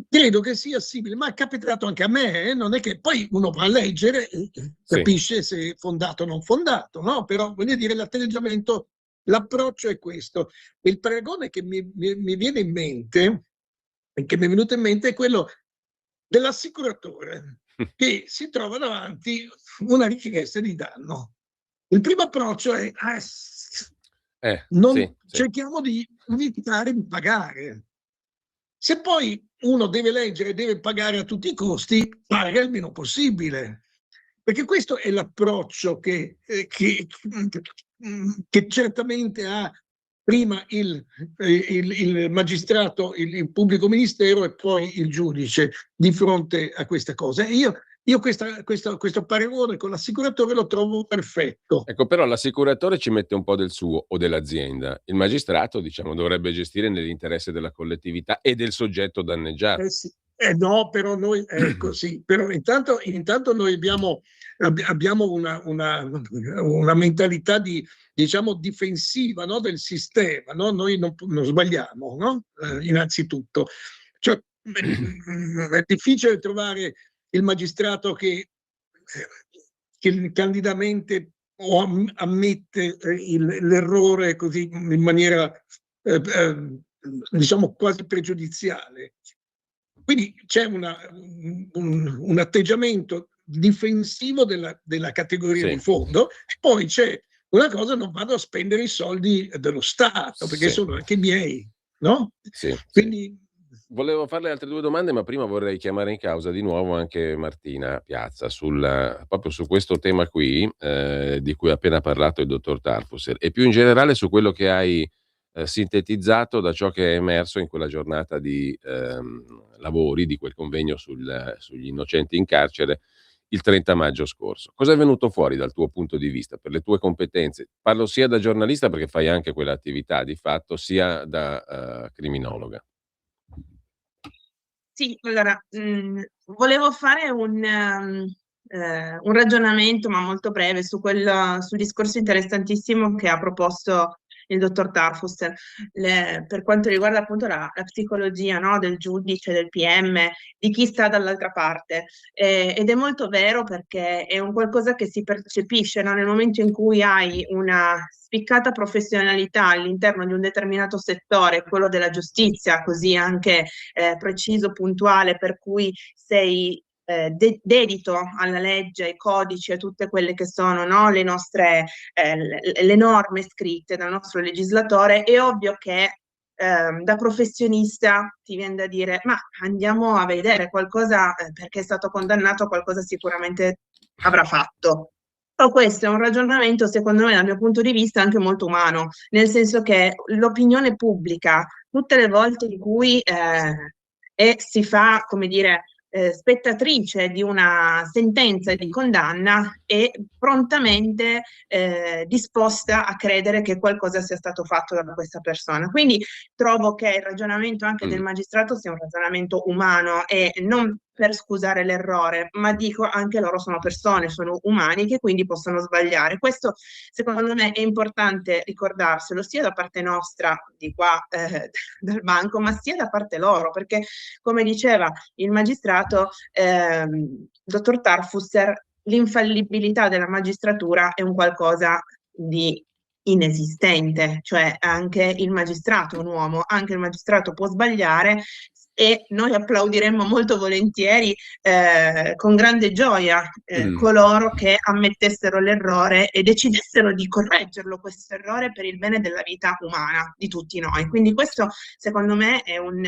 S4: credo che sia simile, ma è capitato anche a me, non è che poi uno va a leggere e capisce se è fondato o non fondato, no? Però voglio dire, l'atteggiamento, l'approccio è questo. Il paragone che mi viene in mente, che mi è venuto in mente, è quello dell'assicuratore che si trova davanti una richiesta di danno. Il primo approccio è cerchiamo di evitare di pagare. Se poi uno deve leggere, deve pagare a tutti i costi, paga il meno possibile. Perché questo è l'approccio che certamente ha prima il magistrato, il pubblico ministero e poi il giudice di fronte a questa cosa. Io questo paragone con l'assicuratore lo trovo perfetto.
S3: Ecco, però l'assicuratore ci mette un po' del suo o dell'azienda. Il magistrato, diciamo, dovrebbe gestire nell'interesse della collettività e del soggetto danneggiato.
S4: No, però noi è così. Però intanto noi abbiamo una mentalità diciamo difensiva, no, del sistema, no? Noi non sbagliamo, no? Innanzitutto. Cioè, è difficile trovare il magistrato che candidamente o ammette l'errore così in maniera diciamo quasi pregiudiziale. Quindi c'è un atteggiamento difensivo della categoria di fondo, e poi c'è una cosa: non vado a spendere i soldi dello Stato perché sono anche miei, no? Quindi
S3: volevo farle altre 2 domande, ma prima vorrei chiamare in causa di nuovo anche Martina Piazza proprio su questo tema qui, di cui ha appena parlato il dottor Tarfusser, e più in generale su quello che hai sintetizzato da ciò che è emerso in quella giornata di lavori, di quel convegno sugli innocenti in carcere, il 30 maggio scorso. Cosa è venuto fuori dal tuo punto di vista, per le tue competenze? Parlo sia da giornalista, perché fai anche quell'attività di fatto, sia da criminologa.
S5: Sì, allora, volevo fare un ragionamento, ma molto breve, sul discorso interessantissimo che ha proposto il dottor Tarfus, per quanto riguarda appunto la psicologia, no, del giudice, del PM, di chi sta dall'altra parte. Ed è molto vero, perché è un qualcosa che si percepisce, no, nel momento in cui hai una spiccata professionalità all'interno di un determinato settore, quello della giustizia, così anche preciso, puntuale, per cui sei dedito alla legge, ai codici, a tutte quelle che sono, no, le nostre le norme scritte dal nostro legislatore. È ovvio che da professionista ti viene da dire: ma andiamo a vedere qualcosa, perché è stato condannato, qualcosa sicuramente avrà fatto. Però questo è un ragionamento, secondo me, dal mio punto di vista, anche molto umano, nel senso che l'opinione pubblica, tutte le volte in cui si fa, come dire, spettatrice di una sentenza di condanna, è prontamente disposta a credere che qualcosa sia stato fatto da questa persona. Quindi trovo che il ragionamento anche del magistrato sia un ragionamento umano, e non per scusare l'errore, ma dico anche loro sono persone, sono umani, che quindi possono sbagliare. Questo secondo me è importante ricordarselo, sia da parte nostra di qua dal banco, ma sia da parte loro, perché come diceva il magistrato, dottor Tarfusser, l'infallibilità della magistratura è un qualcosa di inesistente, cioè anche il magistrato è un uomo, anche il magistrato può sbagliare, e noi applaudiremmo molto volentieri, con grande gioia, coloro che ammettessero l'errore e decidessero di correggerlo, questo errore, per il bene della vita umana di tutti noi. Quindi questo secondo me è un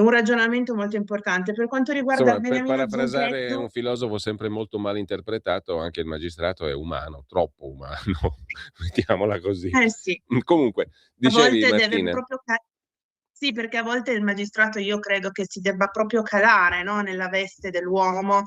S5: ragionamento molto importante. Per quanto riguarda
S3: Insomma, per
S5: Beniamino
S3: parafrasare
S5: Zuncheddu,
S3: un filosofo sempre molto mal interpretato, anche il magistrato è umano, troppo umano, mettiamola così.
S5: sì,
S3: Comunque,
S5: a
S3: dicevi
S5: volte deve
S3: Martina.
S5: proprio sì, perché a volte il magistrato, io credo che si debba proprio calare, no, nella veste dell'uomo,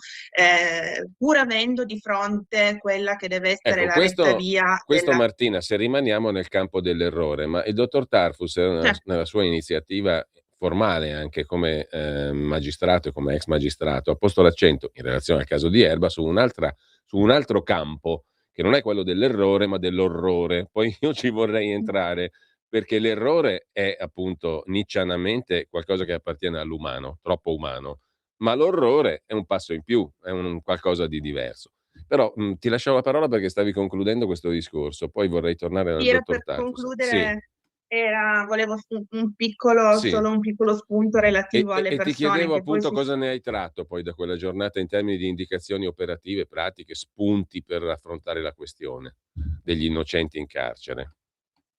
S5: pur avendo di fronte quella che deve essere
S3: Ecco,
S5: la retta via
S3: questo
S5: della...
S3: Martina, se rimaniamo nel campo dell'errore, ma il dottor Tarfus nella sua iniziativa formale, anche come magistrato e come ex magistrato, ha posto l'accento, in relazione al caso di Erba, su un altro campo, che non è quello dell'errore, ma dell'orrore. Poi io ci vorrei entrare, perché l'errore è appunto niccianamente qualcosa che appartiene all'umano, troppo umano, ma l'orrore è un passo in più, è un qualcosa di diverso. Però ti lascio la parola, perché stavi concludendo questo discorso, poi vorrei tornare dal
S5: Sì, era
S3: dottor
S5: per
S3: Tarfus. Sì,
S5: concludere, volevo
S3: sì.
S5: solo un piccolo spunto relativo alle
S3: E ti
S5: persone
S3: chiedevo
S5: che poi
S3: appunto cosa ne hai tratto poi da quella giornata, in termini di indicazioni operative, pratiche, spunti per affrontare la questione degli innocenti in carcere.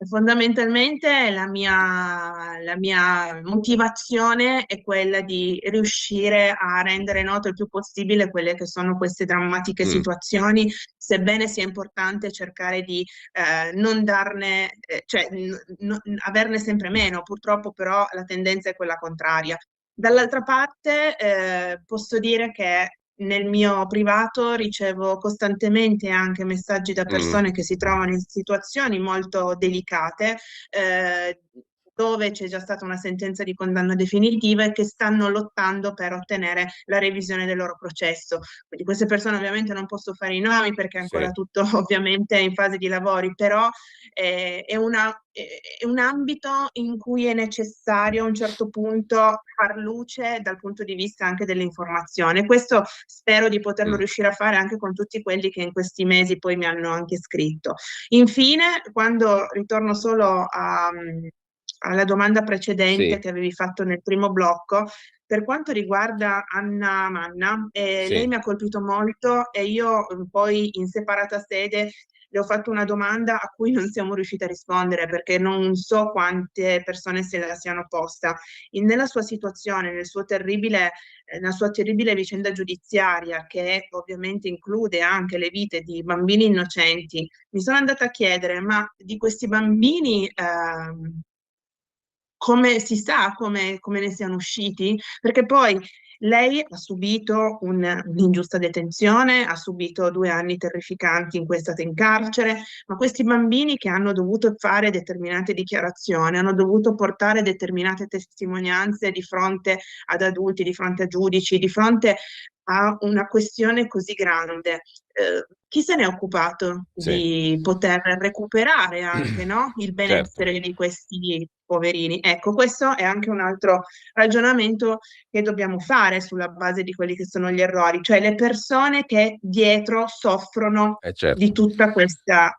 S5: fondamentalmente la mia motivazione è quella di riuscire a rendere noto il più possibile quelle che sono queste drammatiche situazioni, sebbene sia importante cercare di non darne, cioè averne sempre meno. Purtroppo però la tendenza è quella contraria. Dall'altra parte posso dire che nel mio privato ricevo costantemente anche messaggi da persone che si trovano in situazioni molto delicate, dove c'è già stata una sentenza di condanna definitiva, e che stanno lottando per ottenere la revisione del loro processo. Quindi queste persone ovviamente non posso fare i nomi, perché è ancora tutto ovviamente in fase di lavori, però è un ambito in cui è necessario a un certo punto far luce dal punto di vista anche dell'informazione. Questo spero di poterlo riuscire a fare anche con tutti quelli che in questi mesi poi mi hanno anche scritto. Infine, quando ritorno solo alla domanda precedente che avevi fatto nel primo blocco, per quanto riguarda Anna Manna, lei mi ha colpito molto, e io poi in separata sede le ho fatto una domanda a cui non siamo riusciti a rispondere, perché non so quante persone se la siano posta. Nella sua situazione, nella sua terribile vicenda giudiziaria, che ovviamente include anche le vite di bambini innocenti, mi sono andata a chiedere: ma di questi bambini come si sa come ne siano usciti? Perché poi Lei ha subito un'ingiusta detenzione, ha subito 2 anni terrificanti in cui è stata in carcere, ma questi bambini che hanno dovuto fare determinate dichiarazioni, hanno dovuto portare determinate testimonianze di fronte ad adulti, di fronte a giudici, di fronte a una questione così grande. Chi se ne è occupato di poter recuperare anche, no, il benessere di questi poverini? Ecco, questo è anche un altro ragionamento che dobbiamo fare sulla base di quelli che sono gli errori, cioè le persone che dietro soffrono di tutta questa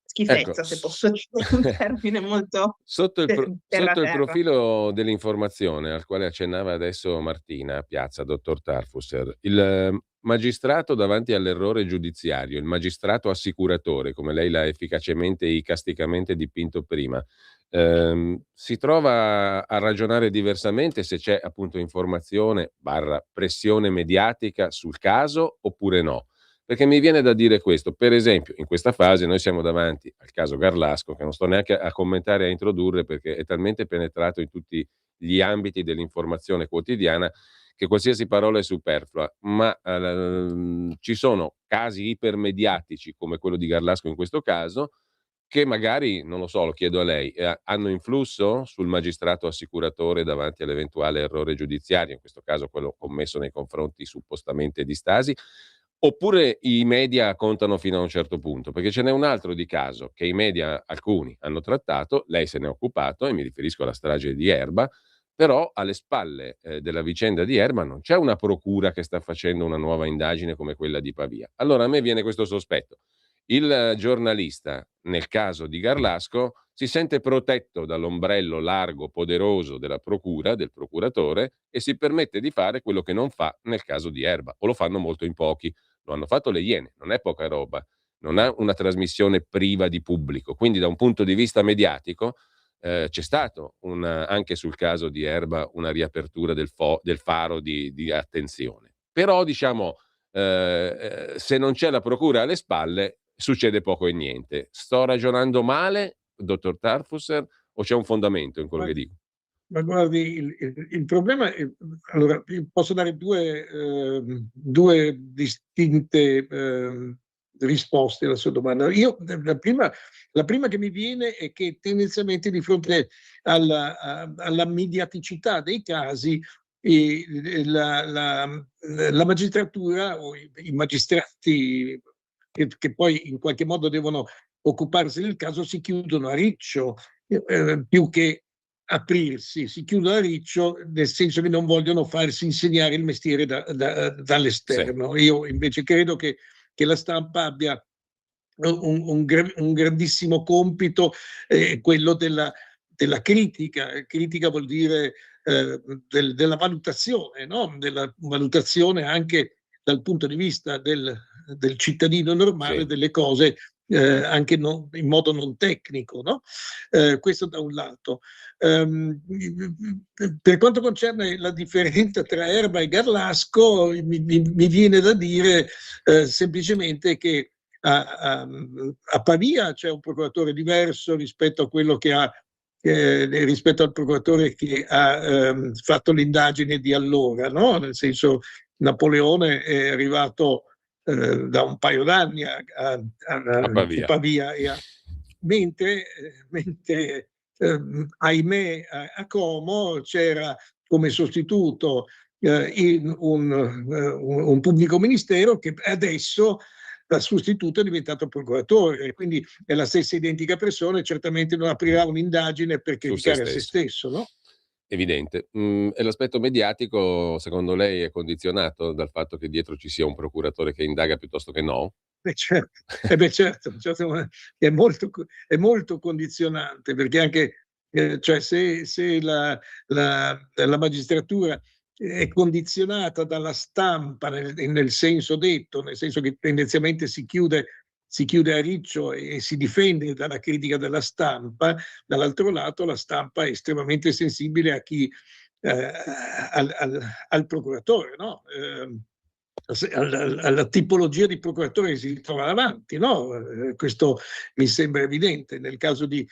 S5: schifezza, se posso dire un termine molto
S3: sotto il
S5: terra.
S3: profilo dell'informazione al quale accennava adesso Martina Piazza, dottor Tarfusser, il magistrato davanti all'errore giudiziario, il magistrato assicuratore, come lei l'ha efficacemente e icasticamente dipinto prima, si trova a ragionare diversamente se c'è appunto informazione / pressione mediatica sul caso oppure no? Perché mi viene da dire questo: per esempio, in questa fase noi siamo davanti al caso Garlasco, che non sto neanche a commentare e a introdurre perché è talmente penetrato in tutti gli ambiti dell'informazione quotidiana che qualsiasi parola è superflua, ma ci sono casi ipermediatici come quello di Garlasco in questo caso, che magari, non lo so, lo chiedo a lei, hanno influsso sul magistrato assicuratore davanti all'eventuale errore giudiziario, in questo caso quello commesso nei confronti suppostamente di Stasi, oppure i media contano fino a un certo punto? Perché ce n'è un altro di caso che i media, alcuni, hanno trattato, lei se ne è occupato, e mi riferisco alla strage di Erba, però alle spalle della vicenda di Erba non c'è una procura che sta facendo una nuova indagine come quella di Pavia. Allora a me viene questo sospetto: il giornalista, nel caso di Garlasco, si sente protetto dall'ombrello largo, poderoso della procura, del procuratore, e si permette di fare quello che non fa nel caso di Erba, o lo fanno molto in pochi. Lo hanno fatto le Iene, non è poca roba, non ha una trasmissione priva di pubblico, quindi da un punto di vista mediatico c'è stato anche sul caso di Erba una riapertura del faro di attenzione. Però diciamo, se non c'è la procura alle spalle succede poco e niente. Sto ragionando male, dottor Tarfusser, o c'è un fondamento in quello che dico?
S4: Ma guardi, il problema è, allora, io posso dare due distinte risposte alla sua domanda. La prima che mi viene è che tendenzialmente di fronte alla mediaticità dei casi la magistratura o i magistrati che poi in qualche modo devono occuparsi del caso si chiudono a riccio più che aprirsi, si chiudono a riccio nel senso che non vogliono farsi insegnare il mestiere dall'esterno. Sì. Io invece credo che la stampa abbia un grandissimo compito, quello della critica. Critica vuol dire della valutazione, no? Della valutazione anche dal punto di vista del cittadino normale, sì, delle cose anche in modo non tecnico, no? Questo da un lato. Per quanto concerne la differenza tra Erba e Garlasco, mi viene da dire semplicemente che a Pavia c'è un procuratore diverso rispetto a quello che ha rispetto al procuratore che ha fatto l'indagine di allora, no? Nel senso, Napoleone è arrivato da un paio d'anni a Pavia mentre ahimè a Como c'era come sostituto un pubblico ministero che adesso da sostituto è diventato procuratore, quindi è la stessa identica persona e certamente non aprirà un'indagine per criticare a se stesso, no?
S3: Evidente. E l'aspetto mediatico, secondo lei, è condizionato dal fatto che dietro ci sia un procuratore che indaga piuttosto che no?
S4: Certo, certo, è molto condizionante, perché anche cioè se la magistratura è condizionata dalla stampa nel senso detto, nel senso che tendenzialmente si chiude a riccio e si difende dalla critica della stampa, dall'altro lato la stampa è estremamente sensibile a chi al procuratore, no? Alla tipologia di procuratore che si trova davanti, no? Questo mi sembra evidente. Nel caso di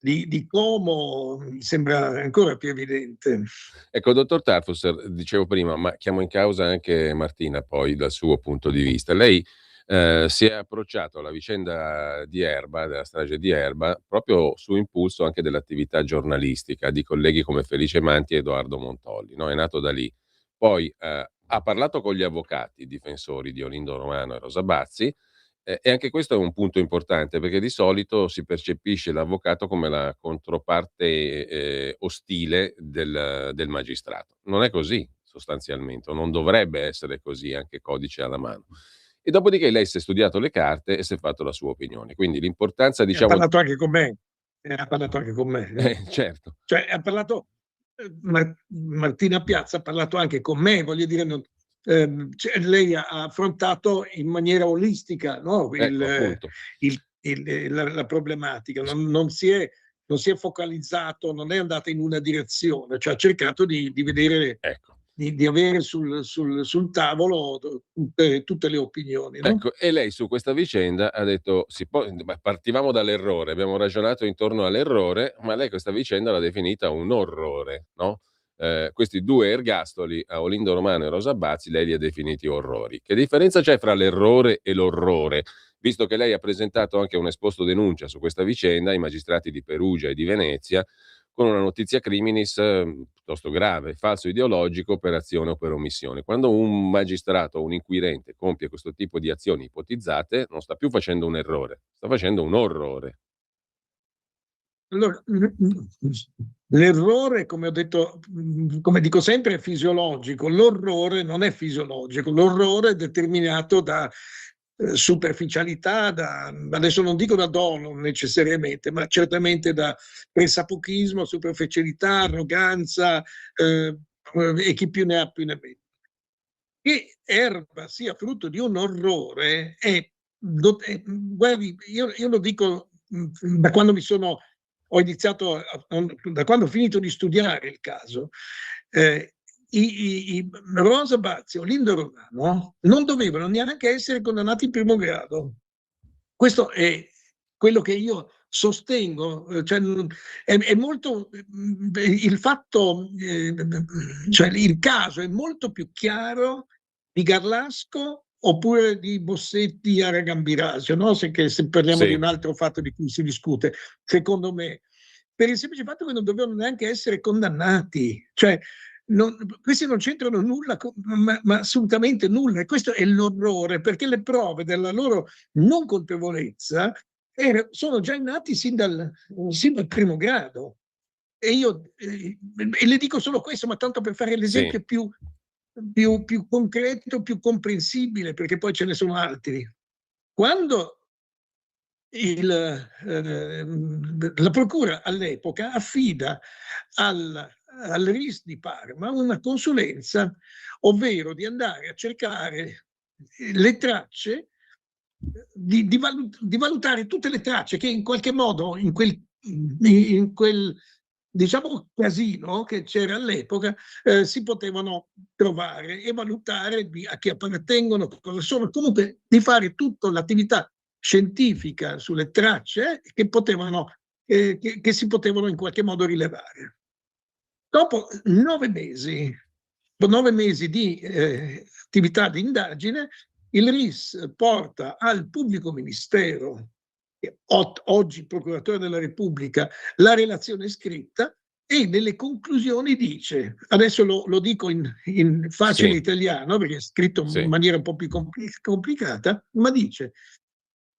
S4: di Como mi sembra ancora più evidente.
S3: Ecco, dottor Tarfusser, dicevo prima, ma chiamo in causa anche Martina poi dal suo punto di vista. Lei si è approcciato alla vicenda di Erba, della strage di Erba, proprio su impulso anche dell'attività giornalistica di colleghi come Felice Manti e Edoardo Montolli, no? È nato da lì. Poi ha parlato con gli avvocati difensori di Olindo Romano e Rosa Bazzi, e anche questo è un punto importante, perché di solito si percepisce l'avvocato come la controparte ostile del magistrato. Non è così, sostanzialmente, o non dovrebbe essere così, anche codice alla mano. E dopodiché lei si è studiato le carte e si è fatto la sua opinione. Quindi l'importanza,
S4: Ha
S3: diciamo...
S4: parlato anche con me. Ha parlato anche con me.
S3: certo.
S4: Cioè, ha parlato Martina Piazza ha parlato anche con me, voglio dire, cioè, lei ha affrontato in maniera olistica, no?
S3: Ecco,
S4: La problematica, non si è focalizzato, non è andata in una direzione, cioè ha cercato di vedere,
S3: ecco.
S4: di avere sul tavolo tutte le opinioni. No?
S3: Ecco, e lei su questa vicenda ha detto, partivamo dall'errore, abbiamo ragionato intorno all'errore, ma lei questa vicenda l'ha definita un orrore, no? Questi due ergastoli, a Olindo Romano e Rosa Bazzi, lei li ha definiti orrori. Che differenza c'è fra l'errore e l'orrore? Visto che lei ha presentato anche un esposto denuncia su questa vicenda ai magistrati di Perugia e di Venezia, con una notizia criminis piuttosto grave, falso ideologico, per azione o per omissione. Quando un magistrato o un inquirente compie questo tipo di azioni ipotizzate, non sta più facendo un errore, sta facendo un orrore.
S4: Allora, l'errore, come ho detto, come dico sempre, è fisiologico. L'orrore non è fisiologico. L'orrore è determinato da superficialità, adesso non dico da dolo necessariamente, ma certamente da pressapochismo, superficialità, arroganza, e chi più ne ha più ne mette. Che Erba sia frutto di un orrore guardi, io lo dico da quando ho iniziato, da quando ho finito di studiare il caso. Rosa Bazzi o Olindo Romano non dovevano neanche essere condannati in primo grado. Questo è quello che io sostengo, cioè è molto il fatto, cioè il caso è molto più chiaro di Garlasco oppure di Bossetti a Ragambirasio, no? Se parliamo di un altro fatto di cui si discute, secondo me, per il semplice fatto che non dovevano neanche essere condannati, cioè questi non c'entrano nulla, ma assolutamente nulla, e questo è l'orrore, perché le prove della loro non colpevolezza sono già nati sin dal primo grado. E io e le dico solo questo, ma tanto per fare l'esempio più concreto, più comprensibile, perché poi ce ne sono altri. Quando la procura all'epoca affida al RIS di Parma una consulenza, ovvero di andare a cercare le tracce, di valutare tutte le tracce che in qualche modo in quel diciamo casino che c'era all'epoca si potevano trovare e valutare a chi appartengono, cosa sono, comunque di fare tutta l'attività scientifica sulle tracce che si potevano in qualche modo rilevare. Dopo 9 mesi di attività di indagine, il RIS porta al pubblico ministero, oggi procuratore della Repubblica, la relazione scritta e nelle conclusioni dice, adesso lo dico in facile italiano perché è scritto in maniera un po' più complicata, ma dice: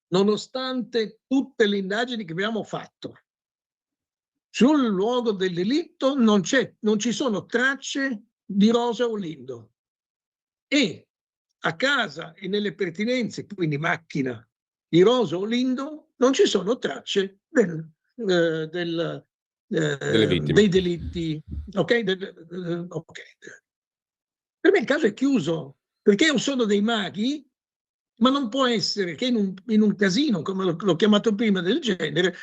S4: nonostante tutte le indagini che abbiamo fatto sul luogo del delitto non ci sono tracce di Rosa Olindo, e a casa e nelle pertinenze, quindi macchina di Rosa Olindo, non ci sono tracce dei delitti. Okay? Per me il caso è chiuso, perché io sono dei maghi, ma non può essere che in un casino, come l'ho chiamato prima, del genere,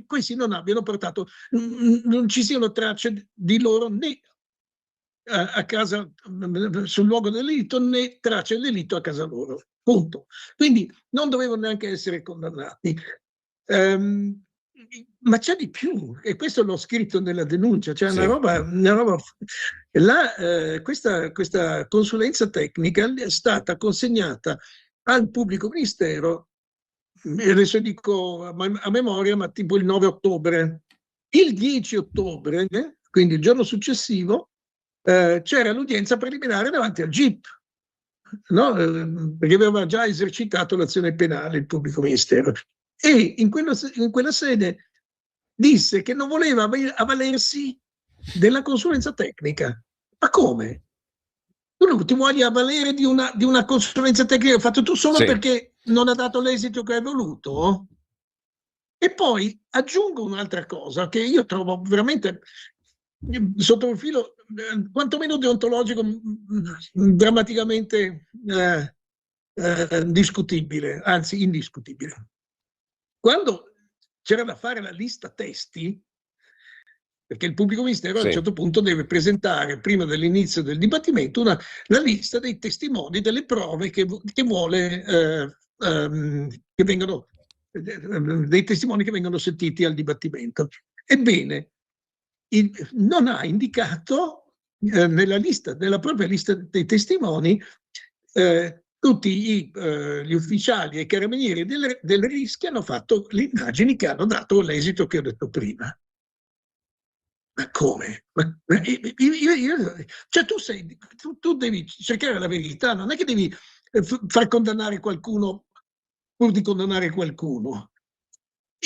S4: questi non abbiano portato, non ci siano tracce di loro né a casa sul luogo del delitto, né tracce del delitto a casa loro. Punto. Quindi non dovevano neanche essere condannati. Ma c'è di più, e questo l'ho scritto nella denuncia, c'è
S3: Sì.
S4: una roba. Questa consulenza tecnica è stata consegnata al pubblico ministero, adesso dico a memoria, ma tipo il 9 ottobre. Il 10 ottobre, quindi il giorno successivo, c'era l'udienza preliminare davanti al GIP, no? Perché aveva già esercitato l'azione penale il pubblico ministero. E in quella sede disse che non voleva avvalersi della consulenza tecnica. Ma come? Tu non ti vuoi avvalere di una consulenza tecnica fatto tu solo
S3: Sì.
S4: perché non ha dato l'esito che hai voluto? E poi aggiungo un'altra cosa che io trovo veramente, sotto un profilo quantomeno deontologico, drammaticamente discutibile, anzi indiscutibile. Quando c'era da fare la lista testi, perché il pubblico ministero a un certo punto deve presentare, prima dell'inizio del dibattimento, la lista dei testimoni, delle prove che vuole, che vengono, dei testimoni che vengono sentiti al dibattimento. Ebbene, non ha indicato nella propria lista dei testimoni tutti gli ufficiali e i carabinieri del RIS che hanno fatto le indagini che hanno dato l'esito che ho detto prima. Ma come? Cioè tu devi cercare la verità, non è che devi far condannare qualcuno pur di condannare qualcuno.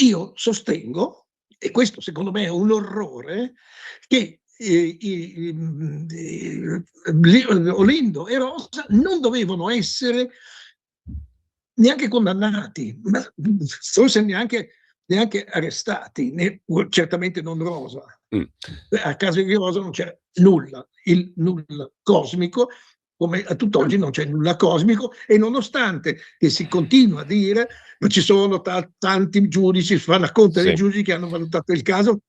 S4: Io sostengo, e questo secondo me è un orrore, che Olindo e Rosa non dovevano essere neanche condannati, ma forse neanche arrestati, certamente non Rosa. A caso di Rosa non c'è nulla, il nulla cosmico, come a tutt'oggi non c'è nulla cosmico, e nonostante che si continua a dire, ma ci sono tanti giudici, si fa la conta dei giudici che hanno valutato il caso,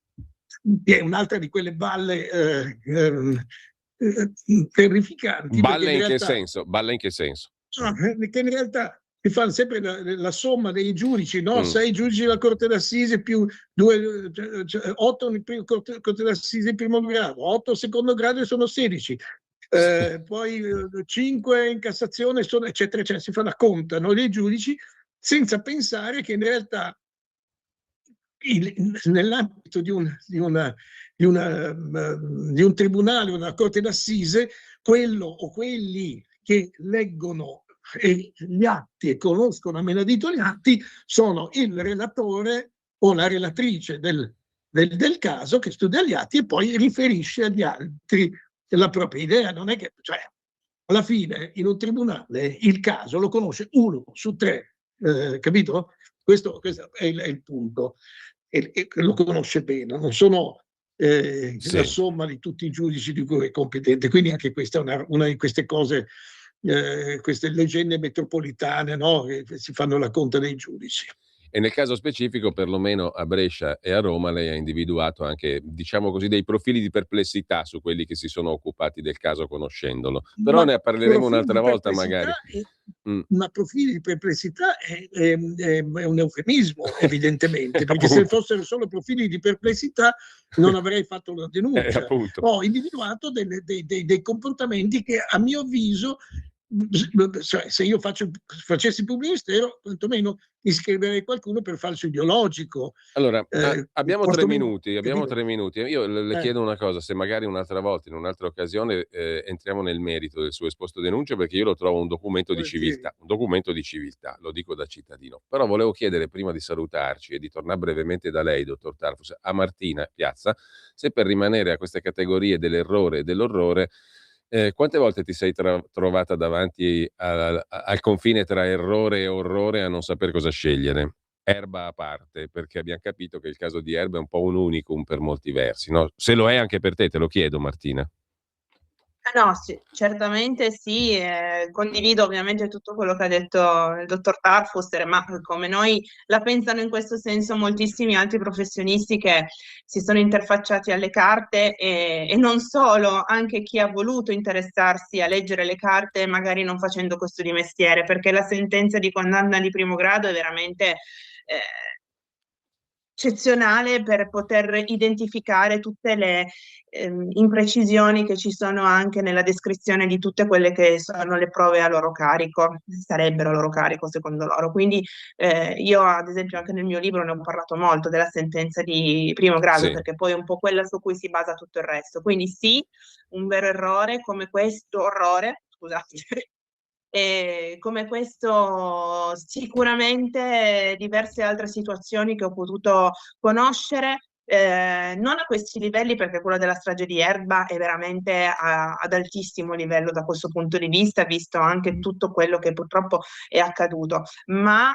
S4: è un'altra di quelle balle terrificanti.
S3: Balle in che senso? Balle in che senso?
S4: Che in realtà si fa sempre la somma dei giudici, no? 6 giudici della Corte d'Assise più 8 nel Corte d'Assise in primo grado, 8 secondo grado e sono 16. Poi 5 in Cassazione, sono, eccetera, eccetera. Si fa la conta, no, dei giudici, senza pensare che in realtà nell'ambito di un tribunale, una Corte d'Assise, quello o quelli che leggono gli atti e conoscono a menadito gli atti sono il relatore o la relatrice del caso che studia gli atti e poi riferisce agli altri la propria idea. Non è che, cioè, alla fine in un tribunale il caso lo conosce 1 su 3, capito? Questo è il punto, e lo conosce bene, non sono la somma di tutti i giudici di cui è competente. Quindi anche questa è una di queste cose, queste leggende metropolitane, no? Che si fanno la conta dei giudici.
S3: E nel caso specifico, perlomeno a Brescia e a Roma, lei ha individuato anche, diciamo così, dei profili di perplessità su quelli che si sono occupati del caso conoscendolo. Però ne parleremo un'altra volta magari.
S4: Ma profili di perplessità è un eufemismo, evidentemente, perché se fossero solo profili di perplessità non avrei fatto la denuncia. Ho individuato dei comportamenti che, a mio avviso, cioè, se io facessi pubblico ministero, quantomeno iscriverei qualcuno per falso ideologico.
S3: Allora, abbiamo 3 minuti. Io le chiedo una cosa: se magari un'altra volta, in un'altra occasione, entriamo nel merito del suo esposto denuncia, perché io lo trovo un documento di civiltà, lo dico da cittadino. Però volevo chiedere, prima di salutarci e di tornare brevemente da lei, dottor Tarfus, a Martina Piazza, se per rimanere a queste categorie dell'errore e dell'orrore, quante volte ti sei trovata davanti al confine tra errore e orrore a non saper cosa scegliere? Erba a parte, perché abbiamo capito che il caso di Erba è un po' un unicum per molti versi, no? Se lo è anche per te lo chiedo, Martina.
S5: No, sì, certamente sì, condivido ovviamente tutto quello che ha detto il dottor Tarfuster, ma come noi la pensano in questo senso moltissimi altri professionisti che si sono interfacciati alle carte, e non solo, anche chi ha voluto interessarsi a leggere le carte magari non facendo questo di mestiere, perché la sentenza di condanna di primo grado è veramente eccezionale per poter identificare tutte le imprecisioni che ci sono anche nella descrizione di tutte quelle che sono le prove a loro carico, sarebbero a loro carico secondo loro. Quindi io ad esempio anche nel mio libro ne ho parlato molto della sentenza di primo grado,
S3: Sì.
S5: perché poi è un po' quella su cui si basa tutto il resto. Quindi sì, un vero errore come questo, scusate, e come questo sicuramente diverse altre situazioni che ho potuto conoscere, non a questi livelli, perché quello della strage di Erba è veramente ad altissimo livello da questo punto di vista, visto anche tutto quello che purtroppo è accaduto, ma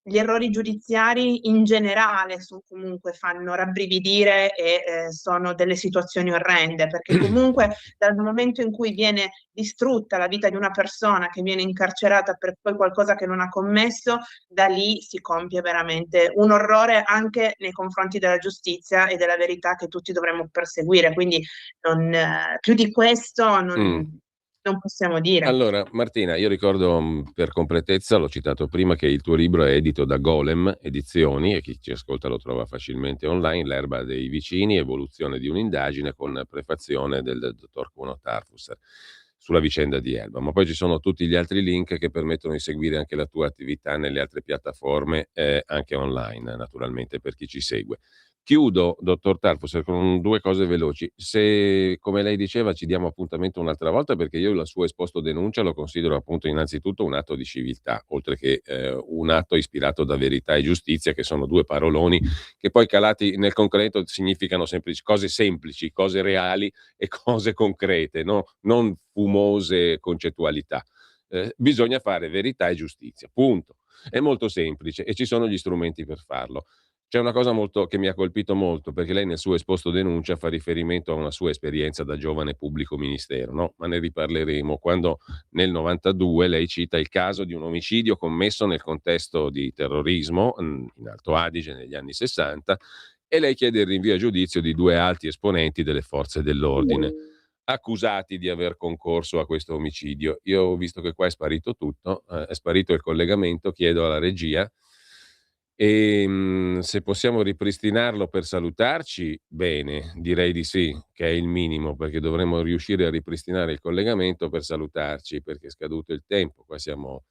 S5: gli errori giudiziari in generale comunque fanno rabbrividire e sono delle situazioni orrende, perché comunque dal momento in cui viene distrutta la vita di una persona che viene incarcerata per poi qualcosa che non ha commesso, da lì si compie veramente un orrore anche nei confronti della giustizia e della verità che tutti dovremmo perseguire. Quindi più di questo non possiamo dire.
S3: Allora, Martina, io ricordo per completezza, l'ho citato prima, che il tuo libro è edito da Golem Edizioni e chi ci ascolta lo trova facilmente online, L'erba dei vicini, evoluzione di un'indagine, con prefazione del dottor Kuno Tarfusser sulla vicenda di Erba. Ma poi ci sono tutti gli altri link che permettono di seguire anche la tua attività nelle altre piattaforme, anche online, naturalmente, per chi ci segue. Chiudo, dottor Tarfusser, con due cose veloci. Se, come lei diceva, ci diamo appuntamento un'altra volta, perché io il suo esposto denuncia lo considero appunto innanzitutto un atto di civiltà, oltre che un atto ispirato da verità e giustizia, che sono due paroloni che poi calati nel concreto significano cose semplici, cose reali e cose concrete, no? Non fumose concettualità. Bisogna fare verità e giustizia, punto. È molto semplice e ci sono gli strumenti per farlo. C'è una cosa che mi ha colpito molto, perché lei nel suo esposto denuncia fa riferimento a una sua esperienza da giovane pubblico ministero, no? Ma ne riparleremo, quando nel 92 lei cita il caso di un omicidio commesso nel contesto di terrorismo in Alto Adige negli anni 60, e lei chiede il rinvio a giudizio di due alti esponenti delle forze dell'ordine accusati di aver concorso a questo omicidio. Io ho visto che qua è sparito tutto, è sparito il collegamento, chiedo alla regia se possiamo ripristinarlo per salutarci. Bene, direi di sì, che è il minimo, perché dovremmo riuscire a ripristinare il collegamento per salutarci, perché è scaduto il tempo. Qua siamo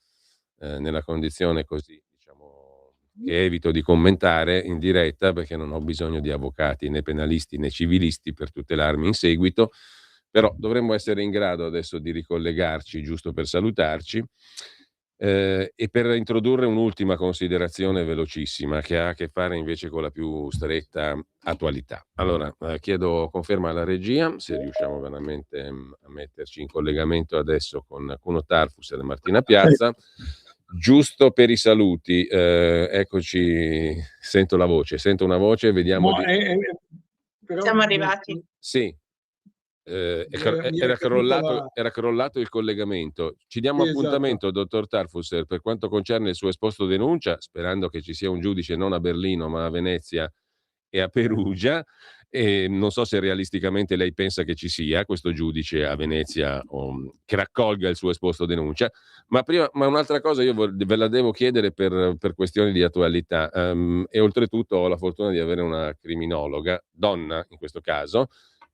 S3: nella condizione così, diciamo, che evito di commentare in diretta, perché non ho bisogno di avvocati né penalisti né civilisti per tutelarmi in seguito, però dovremmo essere in grado adesso di ricollegarci giusto per salutarci. E per introdurre un'ultima considerazione velocissima, che ha a che fare invece con la più stretta attualità. Allora, chiedo conferma alla regia, se riusciamo veramente a metterci in collegamento adesso con Kuno Tarfusser e Martina Piazza. Giusto per i saluti, eccoci, sento una voce, vediamo
S4: però
S5: Siamo arrivati.
S3: Sì. Era crollato il collegamento. Ci diamo appuntamento, esatto, dottor Tarfusser, per quanto concerne il suo esposto denuncia, sperando che ci sia un giudice non a Berlino ma a Venezia e a Perugia, e non so se realisticamente lei pensa che ci sia questo giudice a Venezia che raccolga il suo esposto denuncia, ma un'altra cosa io ve la devo chiedere per questioni di attualità, e oltretutto ho la fortuna di avere una criminologa, donna in questo caso,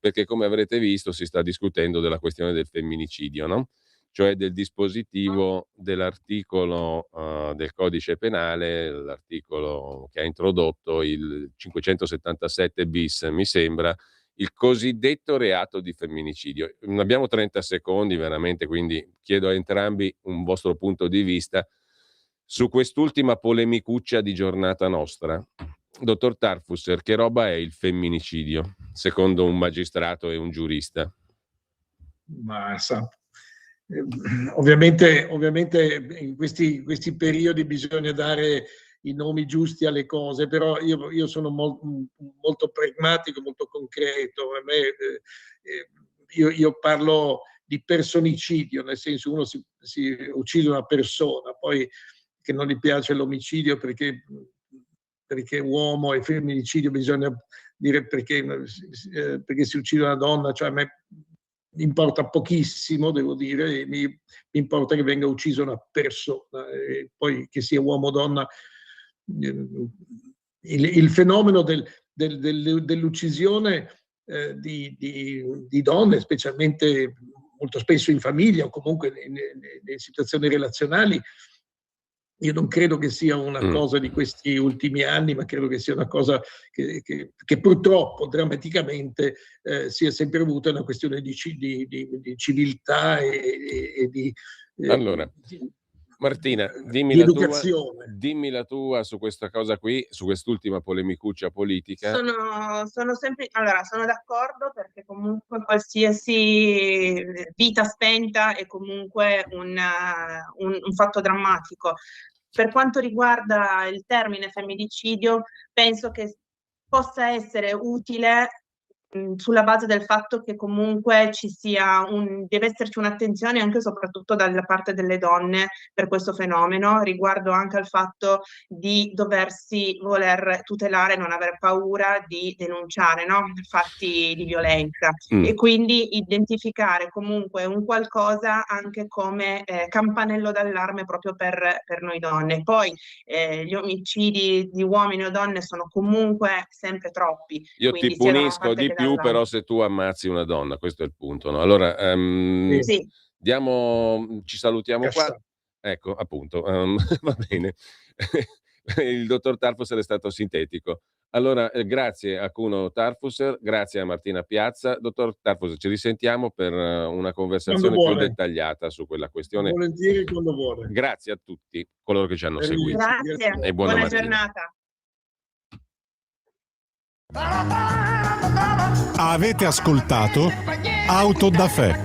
S3: perché come avrete visto si sta discutendo della questione del femminicidio, no? Cioè del dispositivo dell'articolo del codice penale, l'articolo che ha introdotto il 577 bis, mi sembra, il cosiddetto reato di femminicidio. Abbiamo 30 secondi veramente, quindi chiedo a entrambi un vostro punto di vista su quest'ultima polemicuccia di giornata nostra. Dottor Tarfusser, che roba è il femminicidio, secondo un magistrato e un giurista?
S4: Ma ovviamente in questi periodi bisogna dare i nomi giusti alle cose, però io sono molto pragmatico, molto concreto. A me, io parlo di personicidio, nel senso uno si uccide una persona, poi che non gli piace l'omicidio perché uomo, e femminicidio bisogna dire perché si uccide una donna, cioè a me importa pochissimo, devo dire, mi importa che venga uccisa una persona, e poi che sia uomo o donna il fenomeno dell'uccisione di donne, specialmente molto spesso in famiglia o comunque in situazioni relazionali. Io non credo che sia una cosa di questi ultimi anni, ma credo che sia una cosa che purtroppo drammaticamente sia sempre avuta una questione di civiltà e di
S3: allora, Martina, dimmi la tua su questa cosa qui, su quest'ultima polemicuccia politica.
S5: Sono d'accordo, perché comunque qualsiasi vita spenta è comunque un fatto drammatico. Per quanto riguarda il termine femminicidio, penso che possa essere utile sulla base del fatto che comunque deve esserci un'attenzione anche e soprattutto dalla parte delle donne per questo fenomeno, riguardo anche al fatto di doversi voler tutelare e non aver paura di denunciare, no? Fatti di violenza, e quindi identificare comunque un qualcosa anche come campanello d'allarme proprio per noi donne. Poi gli omicidi di uomini o donne sono comunque sempre troppi.
S3: Io ti punisco di più, però se tu ammazzi una donna, questo è il punto, no? Allora,
S5: sì.
S3: ci salutiamo qua. Ecco, appunto, va bene. Il dottor Tarfusser è stato sintetico. Allora, grazie a Kuno Tarfusser, grazie a Martina Piazza. Dottor Tarfusser, ci risentiamo per una conversazione più dettagliata su quella questione.
S4: Volentieri, quando vuole.
S3: Grazie a tutti coloro che ci hanno seguito.
S5: Grazie,
S3: E buona
S5: giornata.
S1: Avete ascoltato Autodafè.